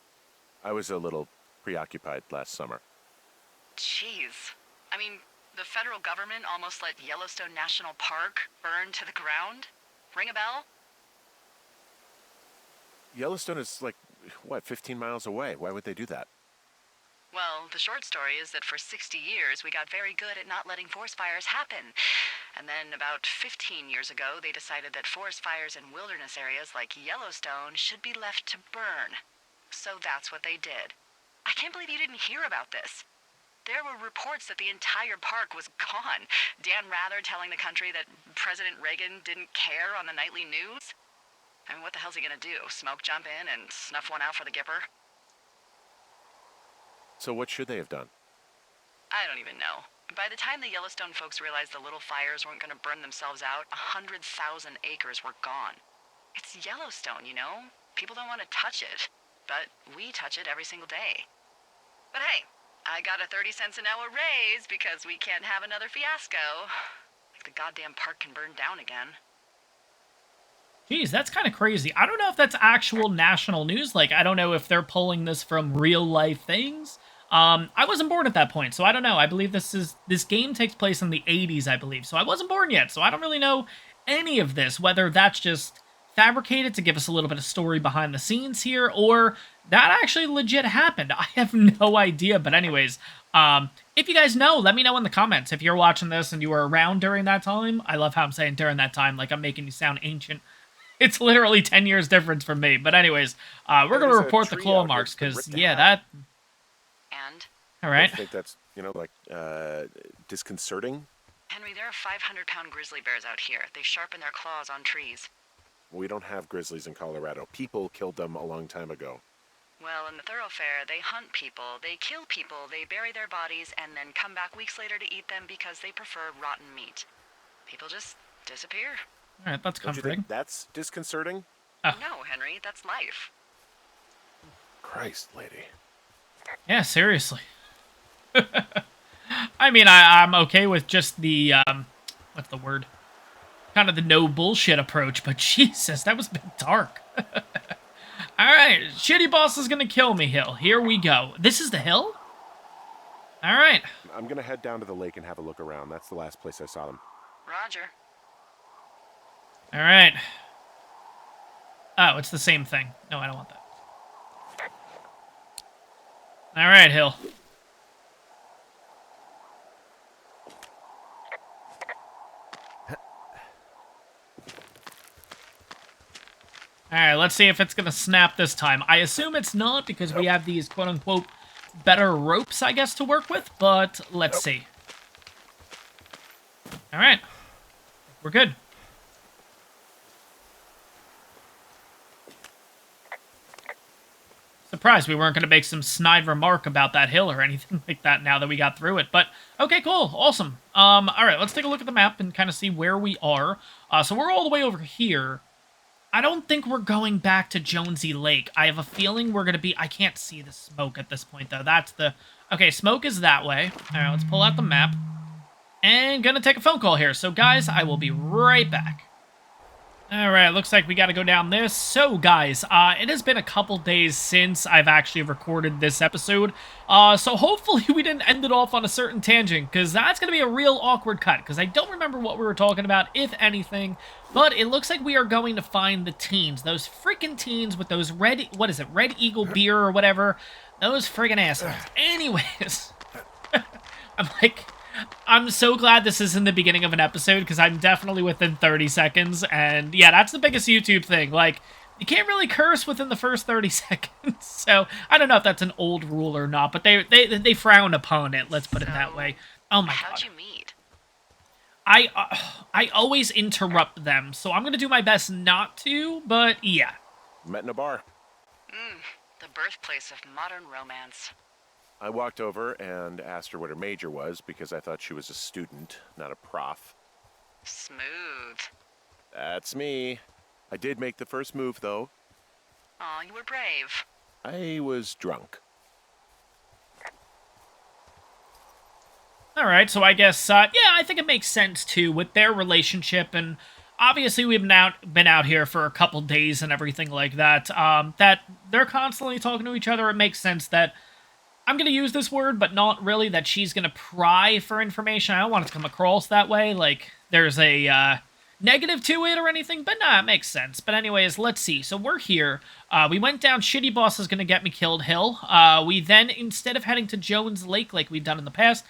I was a little preoccupied last summer. Jeez. I mean, the federal government almost let Yellowstone National Park burn to the ground? Ring a bell? Yellowstone is like, what, 15 miles away? Why would they do that? Well, the short story is that for 60 years, we got very good at not letting forest fires happen. And then about 15 years ago, they decided that forest fires in wilderness areas like Yellowstone should be left to burn. So that's what they did. I can't believe you didn't hear about this. There were reports that the entire park was gone. Dan Rather telling the country that President Reagan didn't care on the nightly news. I mean, what the hell's he gonna do? Smoke jump in and snuff one out for the Gipper? So what should they have done? I don't even know. By the time the Yellowstone folks realized the little fires weren't gonna burn themselves out, 100,000 acres were gone. It's Yellowstone, you know? People don't want to touch it. But we touch it every single day. But hey, I got a 30 cents an hour raise because we can't have another fiasco. Like the goddamn park can burn down again. Geez, that's kind of crazy. I don't know if that's actual national news. Like, I don't know if they're pulling this from real life things. I wasn't born at that point, so I don't know. I believe this game takes place in the 80s, I believe. So I wasn't born yet, so I don't really know any of this, whether that's just fabricated to give us a little bit of story behind the scenes here, or that actually legit happened. I have no idea, but anyways, if you guys know, let me know in the comments. If you're watching this and you were around during that time, I love how I'm saying during that time, like I'm making you sound ancient. It's literally 10 years difference from me. But anyways, we're going to report the claw marks, because, yeah, that... And? All right. I think that's, like, disconcerting. Henry, there are 500-pound grizzly bears out here. They sharpen their claws on trees. We don't have grizzlies in Colorado. People killed them a long time ago. Well, in the thoroughfare, they hunt people, they kill people, they bury their bodies, and then come back weeks later to eat them because they prefer rotten meat. People just disappear. All right, that's Don't you comforting. think that's disconcerting? No, Henry, that's life. Christ, lady. Yeah, seriously. I mean, I'm okay with just the, what's the word? Kind of the no bullshit approach, but Jesus, that was a bit dark. Alright, shitty boss is gonna kill me hill. Here we go. This is the hill? Alright. I'm gonna head down to the lake and have a look around. That's the last place I saw them. Roger. Alright. Oh, it's the same thing. No, I don't want that. Alright, hill. Alright, let's see if it's gonna snap this time. I assume it's not, because we have these quote-unquote better ropes, I guess, to work with, but let's see. Alright. We're good. Surprised we weren't going to make some snide remark about that hill or anything like that now that we got through it. But, okay, cool. Awesome. Alright, let's take a look at the map and kind of see where we are. So we're all the way over here. I don't think we're going back to Jonesy Lake. I have a feeling we're going to be... I can't see the smoke at this point, though. That's the... Okay, smoke is that way. Alright, let's pull out the map. And gonna take a phone call here. So, guys, I will be right back. Alright, looks like we gotta go down this. So, guys, it has been a couple days since I've actually recorded this episode. So hopefully we didn't end it off on a certain tangent, because that's gonna be a real awkward cut, because I don't remember what we were talking about, if anything. But it looks like we are going to find the teens. Those freaking teens with those red... What is it? Red Eagle beer or whatever. Those friggin' assholes. Anyways. I'm so glad this is in the beginning of an episode, because I'm definitely within 30 seconds, and yeah, that's the biggest YouTube thing. Like, you can't really curse within the first 30 seconds, so I don't know if that's an old rule or not, but they frown upon it, let's put it that way. Oh my god. How'd you meet? I always interrupt them, so I'm gonna do my best not to, but yeah. Met in a bar. The birthplace of modern romance. I walked over and asked her what her major was, because I thought she was a student, not a prof. Smooth. That's me. I did make the first move, though. Aw, you were brave. I was drunk. Alright, so I guess, yeah, I think it makes sense, too, with their relationship, and obviously we've been out here for a couple days and everything like that, that they're constantly talking to each other. It makes sense that I'm going to use this word, but not really that she's going to pry for information. I don't want it to come across that way, like there's a negative to it or anything, but nah, it makes sense. But anyways, let's see. So we're here. We went down Shitty Boss is going to get me killed hill. We then, instead of heading to Jones Lake like we've done in the past,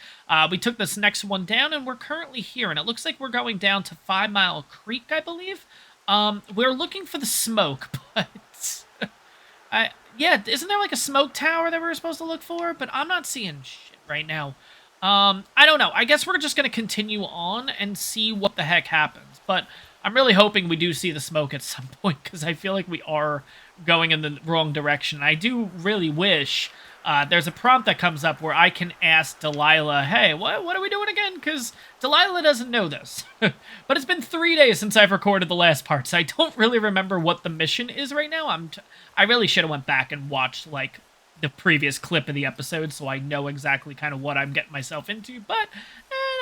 we took this next one down, and we're currently here. And it looks like we're going down to 5 Mile Creek, I believe. We're looking for the smoke, but... Yeah, isn't there like a smoke tower that we were supposed to look for? But I'm not seeing shit right now. I don't know. I guess we're just going to continue on and see what the heck happens. But I'm really hoping we do see the smoke at some point, because I feel like we are going in the wrong direction. I do really wish there's a prompt that comes up where I can ask Delilah, hey, what are we doing again? Because Delilah doesn't know this. But it's been 3 days since I've recorded the last part, so I don't really remember what the mission is right now. I really should have went back and watched, like, the previous clip of the episode, so I know exactly kind of what I'm getting myself into, but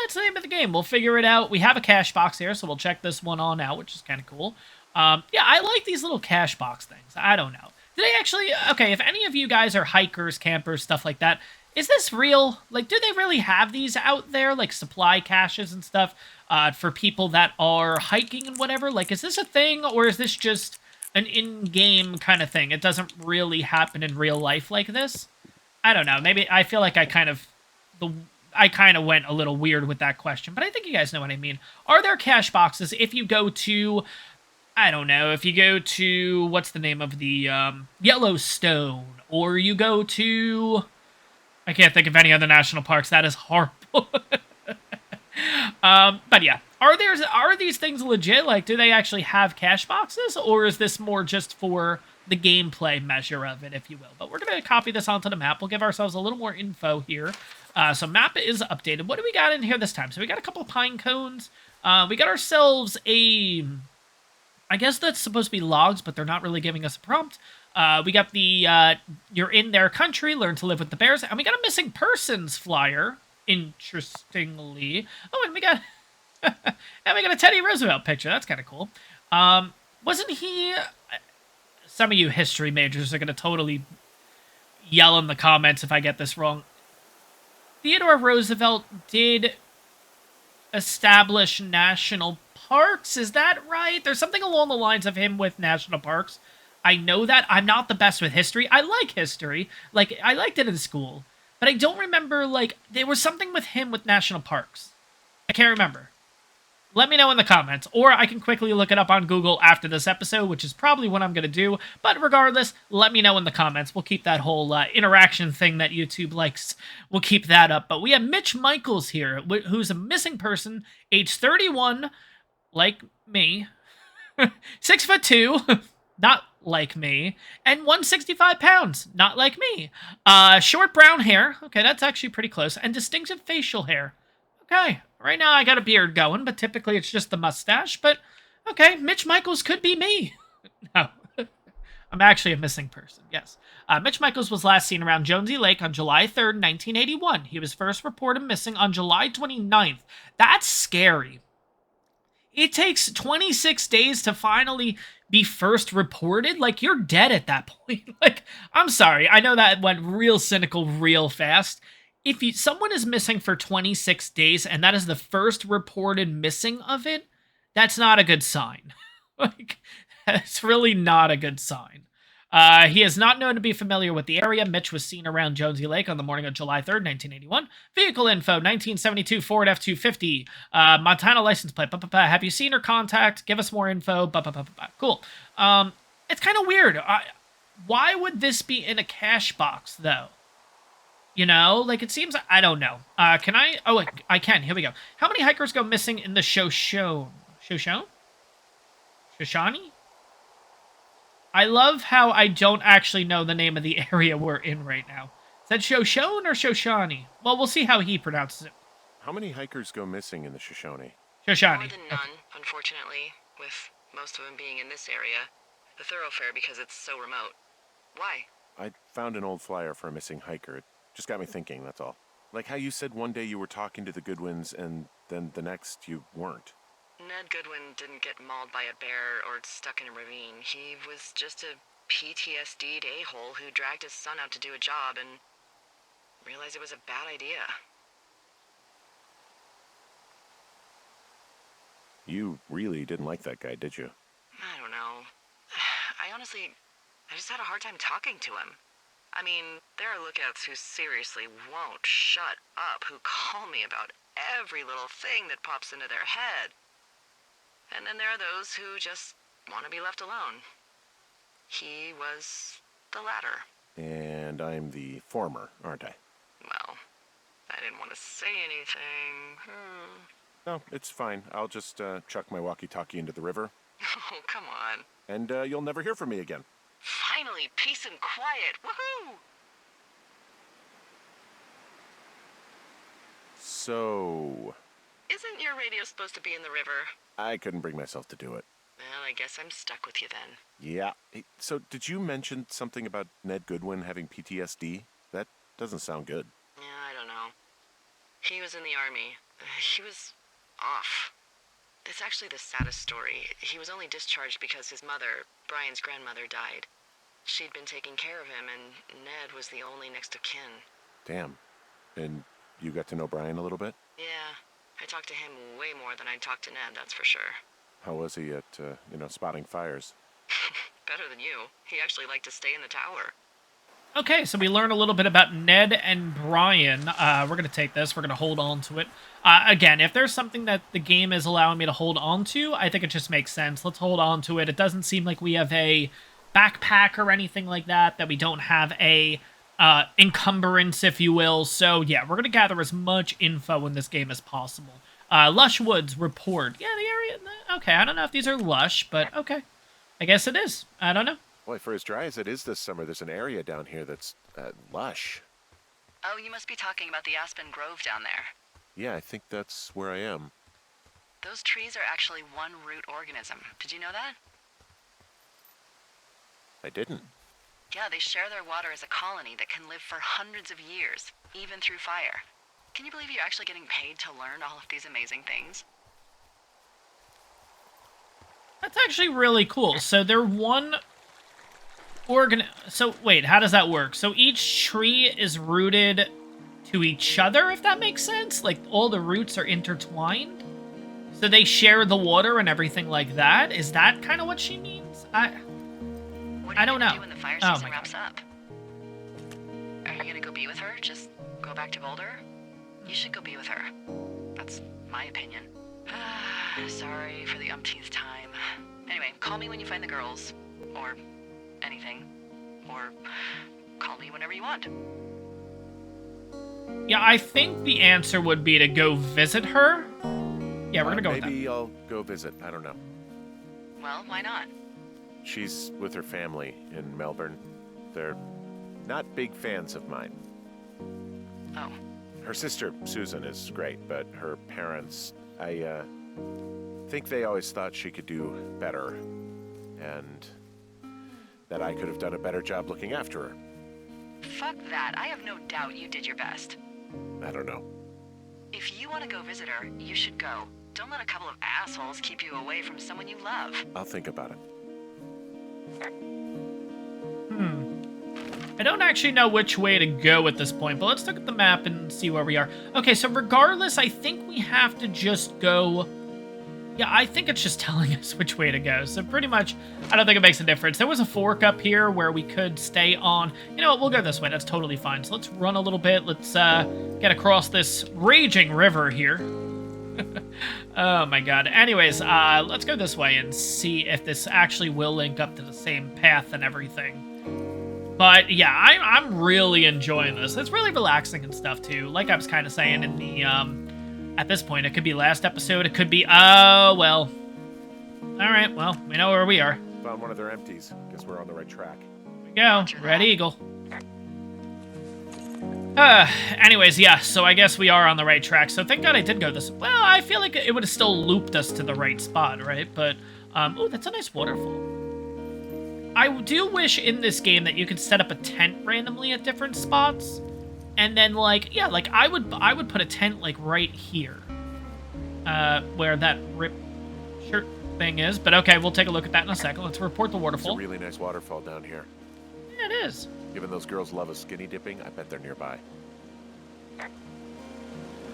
that's the name of the game. We'll figure it out. We have a cash box here, so we'll check this one on out, which is kind of cool. Yeah, I like these little cash box things. I don't know. Do they actually... Okay, if any of you guys are hikers, campers, stuff like that, is this real? Like, do they really have these out there, like supply caches and stuff, for people that are hiking and whatever? Like, is this a thing, or is this just an in-game kind of thing? It doesn't really happen in real life like this? I don't know. Maybe I feel like I kind of went a little weird with that question, but I think you guys know what I mean. Are there cash boxes if you go to... I don't know, if you go to, what's the name of the, Yellowstone, or you go to, I can't think of any other national parks, that is horrible. But yeah, are these things legit? Like, do they actually have cash boxes, or is this more just for the gameplay measure of it, if you will? But we're going to copy this onto the map. We'll give ourselves a little more info here. So map is updated. What do we got in here this time? So we got a couple of pine cones. We got ourselves a... I guess that's supposed to be logs, but they're not really giving us a prompt. We got the, you're in their country, learn to live with the bears. And we got a missing persons flyer, interestingly. Oh, and we got a Teddy Roosevelt picture. That's kind of cool. Wasn't he... Some of you history majors are going to totally yell in the comments if I get this wrong. Theodore Roosevelt did establish national parks, is that right? There's something along the lines of him with national parks. I know that. I'm not the best with history. I like history. Like, I liked it in school. But I don't remember, like, there was something with him with national parks. I can't remember. Let me know in the comments, or I can quickly look it up on Google after this episode, which is probably what I'm going to do. But regardless, let me know in the comments. We'll keep that whole interaction thing that YouTube likes. We'll keep that up. But we have Mitch Michaels here, who's a missing person, age 31, like me, 6'2", not like me, and 165 pounds, not like me. Short brown hair, okay, that's actually pretty close, and distinctive facial hair. Okay, right now I got a beard going, but typically it's just the mustache, but okay, Mitch Michaels could be me. No, I'm actually a missing person, yes. Mitch Michaels was last seen around Jonesy Lake on July 3rd, 1981. He was first reported missing on July 29th. That's scary. It takes 26 days to finally be first reported. Like, you're dead at that point. Like, I'm sorry. I know that went real cynical real fast. If someone is missing for 26 days and that is the first reported missing of it, that's not a good sign. Like, that's really not a good sign. He is not known to be familiar with the area. Mitch was seen around Jonesy Lake on the morning of July 3rd, 1981. Vehicle info, 1972 Ford F-250. Montana license plate. Have you seen or contact? Give us more info. Cool. It's kind of weird. Why would this be in a cash box, though? You know? Like, it seems... I don't know. Can I... Oh, I can. Here we go. How many hikers go missing in the Shoshone? Shoshone? Shoshone? I love how I don't actually know the name of the area we're in right now. Is that Shoshone or Shoshone? Well, we'll see how he pronounces it. How many hikers go missing in the Shoshone? Shoshone. More than none, unfortunately, with most of them being in this area. The thoroughfare because it's so remote. Why? I found an old flyer for a missing hiker. It just got me thinking, that's all. Like how you said one day you were talking to the Goodwins and then the next you weren't. Ned Goodwin didn't get mauled by a bear or stuck in a ravine. He was just a PTSD'd a-hole who dragged his son out to do a job and realized it was a bad idea. You really didn't like that guy, did you? I don't know. I just had a hard time talking to him. I mean, there are lookouts who seriously won't shut up, who call me about every little thing that pops into their head. And then there are those who just want to be left alone. He was the latter. And I'm the former, aren't I? Well, I didn't want to say anything. No, it's fine. I'll just chuck my walkie-talkie into the river. Oh, come on. And you'll never hear from me again. Finally, peace and quiet. Woohoo! So... Isn't your radio supposed to be in the river? I couldn't bring myself to do it. Well, I guess I'm stuck with you then. Yeah. Hey, so did you mention something about Ned Goodwin having PTSD? That doesn't sound good. Yeah, I don't know. He was in the army, He was off. It's actually the saddest story. He was only discharged because his mother, Brian's grandmother, died. She'd been taking care of him, and Ned was the only next of kin. Damn. And you got to know Brian a little bit? Yeah, I talked to him way more than I'd talked to Ned, that's for sure. How was he at, spotting fires? Better than you. He actually liked to stay in the tower. Okay, so we learn a little bit about Ned and Brian. We're going to take this. We're going to hold on to it. Again, if there's something that the game is allowing me to hold on to, I think it just makes sense. Let's hold on to it. It doesn't seem like we have a backpack or anything like that we don't have a encumbrance, if you will. So, yeah, we're going to gather as much info in this game as possible. Lush Woods report. Yeah, the area... Okay, I don't know if these are lush, but okay. I guess it is. I don't know. Boy, for as dry as it is this summer, there's an area down here that's lush. Oh, you must be talking about the Aspen Grove down there. Yeah, I think that's where I am. Those trees are actually one root organism. Did you know that? I didn't. Yeah, they share their water as a colony that can live for hundreds of years, even through fire. Can you believe you're actually getting paid to learn all of these amazing things? That's actually really cool. So they're one So wait, how does that work? So each tree is rooted to each other, if that makes sense? Like all the roots are intertwined? So they share the water and everything like that? Is that kind of what she means? What are I you don't gonna know. do when the fire Oh season my wraps up? Are you gonna go be with her? Just go back to Boulder? You should go be with her. That's my opinion. Sorry for the umpteenth time. Anyway, call me when you find the girls. Or anything. Or call me whenever you want. Yeah, I think the answer would be to go visit her. Yeah, we're gonna go with that. Maybe I'll go visit. I don't know. Well, why not? She's with her family in Melbourne. They're not big fans of mine. Oh. Her sister, Susan, is great, but her parents, I think they always thought she could do better. And that I could have done a better job looking after her. Fuck that. I have no doubt you did your best. I don't know. If you want to go visit her, you should go. Don't let a couple of assholes keep you away from someone you love. I'll think about it. I don't actually know which way to go at this point, but let's look at the map and see where we are. Okay, so regardless, I think we have to just go... Yeah, I think it's just telling us which way to go. So pretty much, I don't think it makes a difference. There was a fork up here where we could stay on. You know what? We'll go this way. That's totally fine. So let's run a little bit. Let's get across this raging river here. Oh my god. Anyways, let's go this way and see if this actually will link up to the same path and everything. But yeah, I'm really enjoying this. It's really relaxing and stuff too. Like I was kind of saying in the at this point, it could be last episode. It could be oh well. All right, well we know where we are. Found one of their empties. Guess we're on the right track. Here we go. Red Eagle. Anyways, yeah, so I guess we are on the right track. So thank God I did go this. Well, I feel like it would have still looped us to the right spot, right? But, oh, that's a nice waterfall. I do wish in this game that you could set up a tent randomly at different spots. And then, like, yeah, like, I would put a tent, like, right here. Where that rip shirt thing is. But, okay, we'll take a look at that in a second. Let's report the It's waterfall. a really nice waterfall down here. Yeah, it is. Given those girls love a skinny dipping, I bet they're nearby.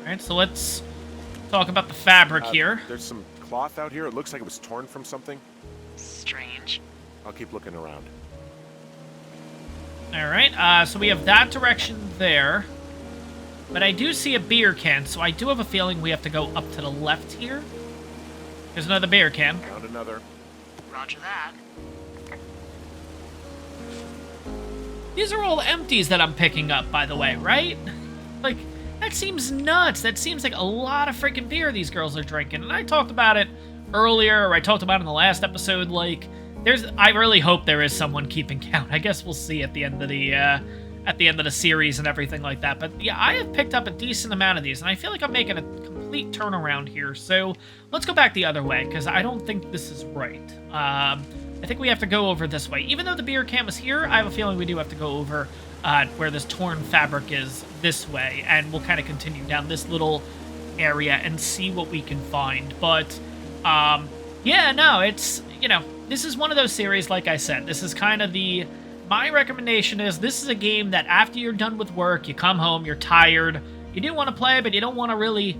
Alright, so let's talk about the fabric here. There's some cloth out here. It looks like it was torn from something. Strange. I'll keep looking around. Alright, so we have that direction there. But I do see a beer can, so I do have a feeling we have to go up to the left here. There's another beer can. Found another. Roger that. These are all empties that I'm picking up, by the way, right? Like, that seems nuts. That seems like a lot of freaking beer these girls are drinking. And I talked about it earlier, or I talked about it in the last episode, like, I really hope there is someone keeping count. I guess we'll see at the end of the series and everything like that. But yeah, I have picked up a decent amount of these, and I feel like I'm making a complete turnaround here. So let's go back the other way, because I don't think this is right. I think we have to go over this way. Even though the beer can was here, I have a feeling we do have to go over where this torn fabric is this way, and we'll kind of continue down this little area and see what we can find. But, yeah, no, it's, this is one of those series, like I said, this is kind of my recommendation is this is a game that after you're done with work, you come home, you're tired, you do want to play, but you don't want to really,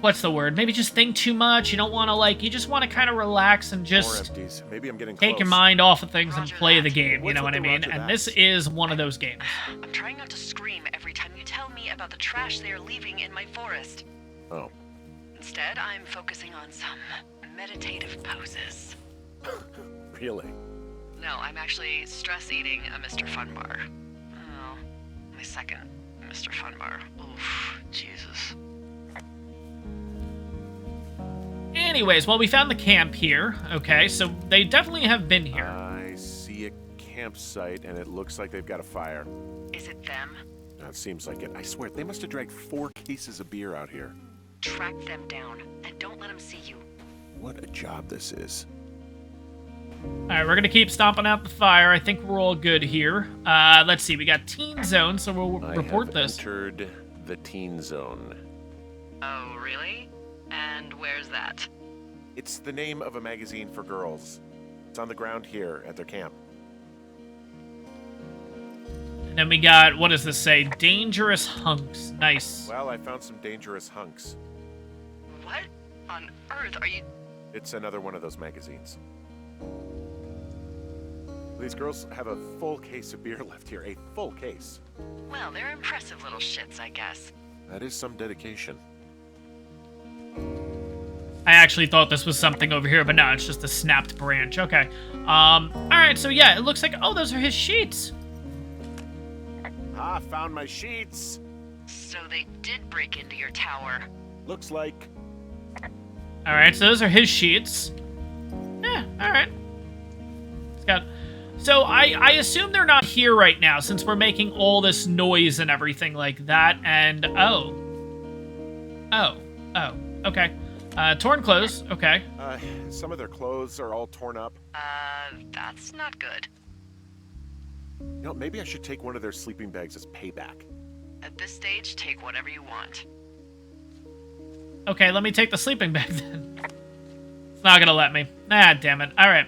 what's the word? Maybe just think too much. You don't want to, you just want to kind of relax and just Maybe I'm getting take your close. mind off of things and Roger play that. the game, you know what I mean? And this is one of those games. I'm trying not to scream every time you tell me about the trash they are leaving in my forest. Oh. Instead, I'm focusing on some meditative poses. Really? No, I'm actually stress eating a Mr. Fun Bar. Oh, my second Mr. Fun Bar. Oof, Jesus. Anyways, well, we found the camp here. Okay, so they definitely have been here. I see a campsite, and it looks like they've got a fire. Is it them? No, it seems like it. I swear, they must have dragged 4 cases of beer out here. Track them down, and don't let them see you. What a job this is. All right, we're going to keep stomping out the fire. I think we're all good here. Let's see. We got Teen Zone, so we'll report this. I have entered the teen zone. Oh, really? And where's that? It's the name of a magazine for girls. It's on the ground here at their camp. And then we got, what does this say? Dangerous hunks. Nice. Well, I found some dangerous hunks. What on earth are you... It's another one of those magazines. These girls have a full case of beer left here. A full case. Well, they're impressive little shits, I guess. That is some dedication. I actually thought this was something over here, but no, it's just a snapped branch. Okay. All right, so yeah, it looks like, oh, those are his sheets. Ah, found my sheets. So they did break into your tower. Looks like. All right, so those are his sheets. Yeah, all right. It's got... So I assume they're not here right now since we're making all this noise and everything like that. And, oh, okay. Torn clothes, okay. Some of their clothes are all torn up. That's not good. You know, maybe I should take one of their sleeping bags as payback. At this stage, take whatever you want. Okay, let me take the sleeping bag then. It's not gonna let me. Ah, damn it. All right.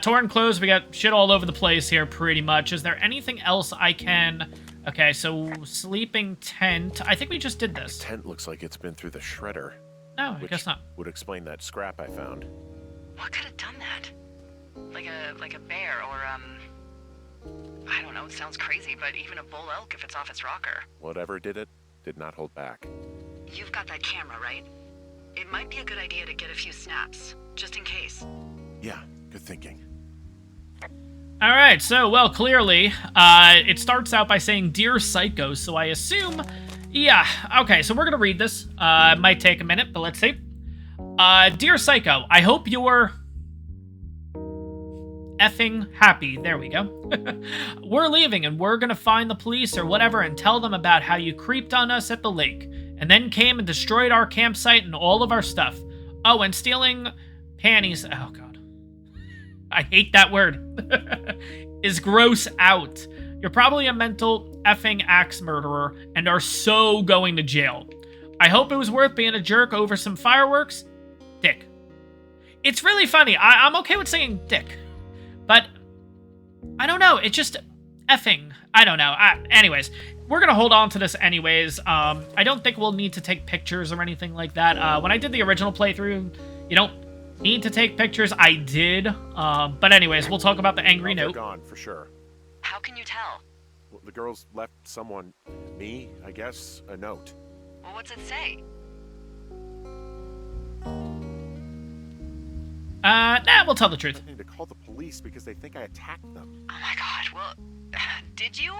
Torn clothes, we got shit all over the place here pretty much. Is there anything else I can... Okay, so sleeping tent. I think we just did this. The tent looks like it's been through the shredder. No, I guess not. Would explain that scrap I found. What could have done that? Like a bear or, I don't know, it sounds crazy, but even a bull elk if it's off its rocker. Whatever did it, did not hold back. You've got that camera, right? It might be a good idea to get a few snaps, just in case. Yeah, good thinking. All right, so, well, clearly, it starts out by saying, Dear Psycho, so I assume... Yeah, okay, so we're gonna read this. It might take a minute, but let's see. Dear Psycho, I hope you're... effing happy. There we go. We're leaving, and we're gonna find the police or whatever and tell them about how you creeped on us at the lake, and then came and destroyed our campsite and all of our stuff. Oh, and stealing panties... Oh, God. I hate that word. Is gross out. You're probably a mental effing axe murderer and are so going to jail. I hope it was worth being a jerk over some fireworks. Dick. It's really funny. I'm okay with saying dick. But, I don't know. It's just effing. I don't know. Anyways, we're going to hold on to this anyways. I don't think we'll need to take pictures or anything like that. When I did the original playthrough, you don't need to take pictures. I did. But anyways, we'll talk about the angry note. They're gone, for sure. How can you tell? Well, the girls left someone, me, I guess, a note. Well, what's it say? Nah, we'll tell the truth. I need to call the police because they think I attacked them. Oh my god, well, did you?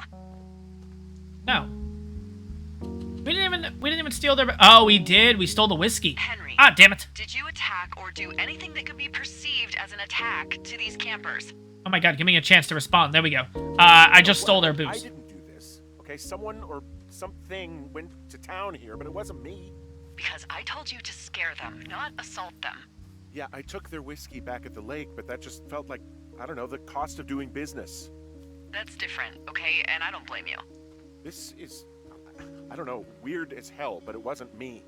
No. We didn't even steal their... Oh, we did. We stole the whiskey. Henry. Ah, damn it. Did you attack or do anything that could be perceived as an attack to these campers? Oh my god, give me a chance to respond. There we go. I just stole their I booze. didn't do this. Okay, someone or something went to town here, but it wasn't me. Because I told you to scare them, not assault them. Yeah, I took their whiskey back at the lake, but that just felt like, I don't know, the cost of doing business. That's different, okay? And I don't blame you. This is, I don't know, weird as hell, but it wasn't me.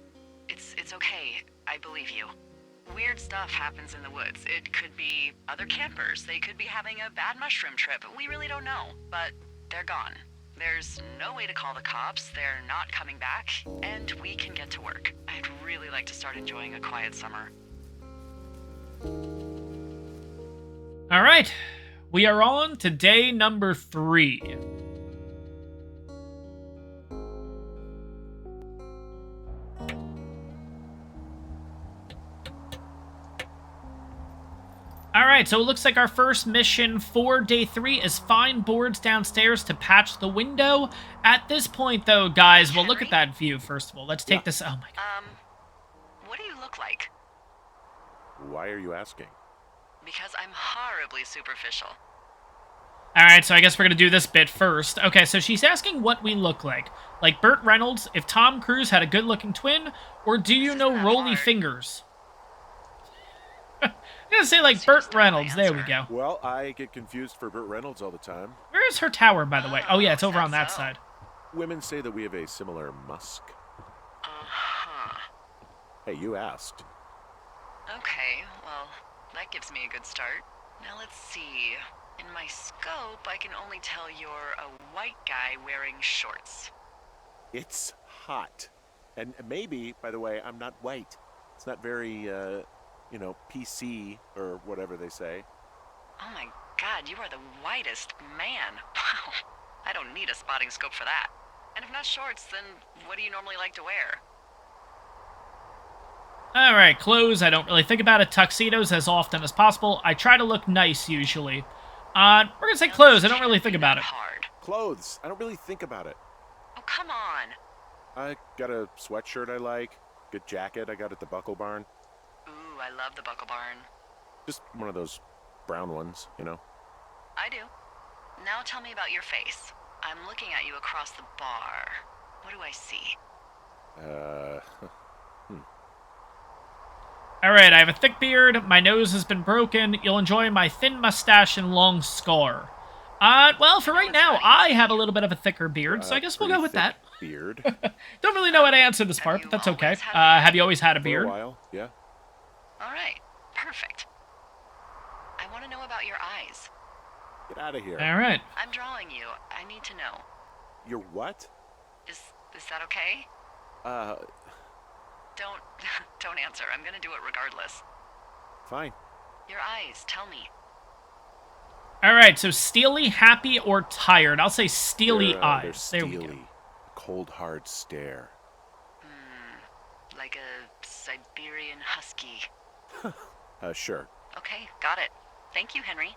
It's okay. I believe you. Weird stuff happens in the woods. It could be other campers. They could be having a bad mushroom trip. We really don't know. But they're gone. There's no way to call the cops. They're not coming back. And we can get to work. I'd really like to start enjoying a quiet summer. All right. We are on to day number 3. Alright, so it looks like our first mission for day 3 is find boards downstairs to patch the window. At this point, though, guys, well, look at that view, first of all. Let's take this... Oh, my God. What do you look like? Why are you asking? Because I'm horribly superficial. Alright, so I guess we're going to do this bit first. Okay, so she's asking what we look like. Like Burt Reynolds, if Tom Cruise had a good-looking twin, or do you know Rolly Fingers? I'm gonna say like Burt Reynolds. There we go. Well, I get confused for Burt Reynolds all the time. Where is her tower, by the way? Oh, yeah, it's over on that side. Women say that we have a similar musk. Uh-huh. Hey, you asked. Okay, well, that gives me a good start. Now let's see. In my scope, I can only tell you're a white guy wearing shorts. It's hot. And maybe, by the way, I'm not white. It's not very, PC or whatever they say. Oh my God, you are the whitest man. Wow. I don't need a spotting scope for that. And if not shorts, then what do you normally like to wear? Alright, clothes, I don't really think about it. Tuxedos as often as possible. I try to look nice, usually. We're gonna say clothes, I don't really think about it. Hard. Clothes. I don't really think about it. Oh, come on. I got a sweatshirt I like. Good jacket I got at the Buckle Barn. Ooh, I love the Buckle Barn. Just one of those brown ones, you know? I do. Now tell me about your face. I'm looking at you across the bar. What do I see? Alright, I have a thick beard, my nose has been broken, you'll enjoy my thin mustache and long scar. Well, for right now, I have a little bit of a thicker beard, so I guess we'll go with that. Beard. Don't really know how to answer this part, but that's okay. Have you always had a beard? For a while, yeah. Alright, perfect. I want to know about your eyes. Get out of here. Alright. I'm drawing you. I need to know. Your what? Is that okay? Don't answer. I'm gonna do it regardless. Fine. Your eyes, tell me. Alright, so steely, happy, or tired? I'll say steely eyes. They're there steely. we go. A cold, hard stare. Like a Siberian husky. Sure. Okay, got it. Thank you, Henry.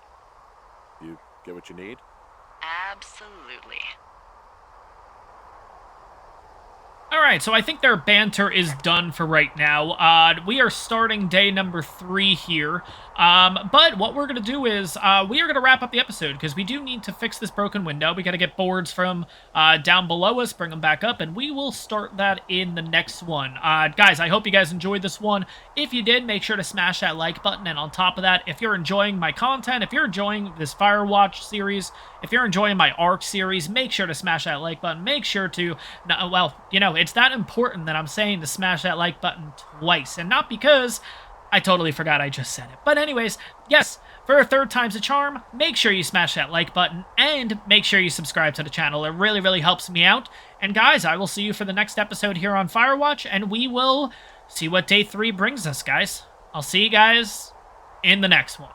You get what you need? Absolutely. Alright, so I think their banter is done for right now. We are starting day number 3 here. But what we're going to do is, we are going to wrap up the episode, because we do need to fix this broken window. We got to get boards from down below us, bring them back up, and we will start that in the next one. Guys, I hope you guys enjoyed this one. If you did, make sure to smash that like button, and on top of that, if you're enjoying my content, if you're enjoying this Firewatch series, if you're enjoying my Ark series, make sure to smash that like button. Make sure to, well, you know, it's that important that I'm saying to smash that like button twice, and not because I totally forgot I just said it. But anyways, yes, for a third time's a charm, make sure you smash that like button, and make sure you subscribe to the channel. It really, really helps me out. And guys, I will see you for the next episode here on Firewatch, and we will see what day 3 brings us, guys. I'll see you guys in the next one.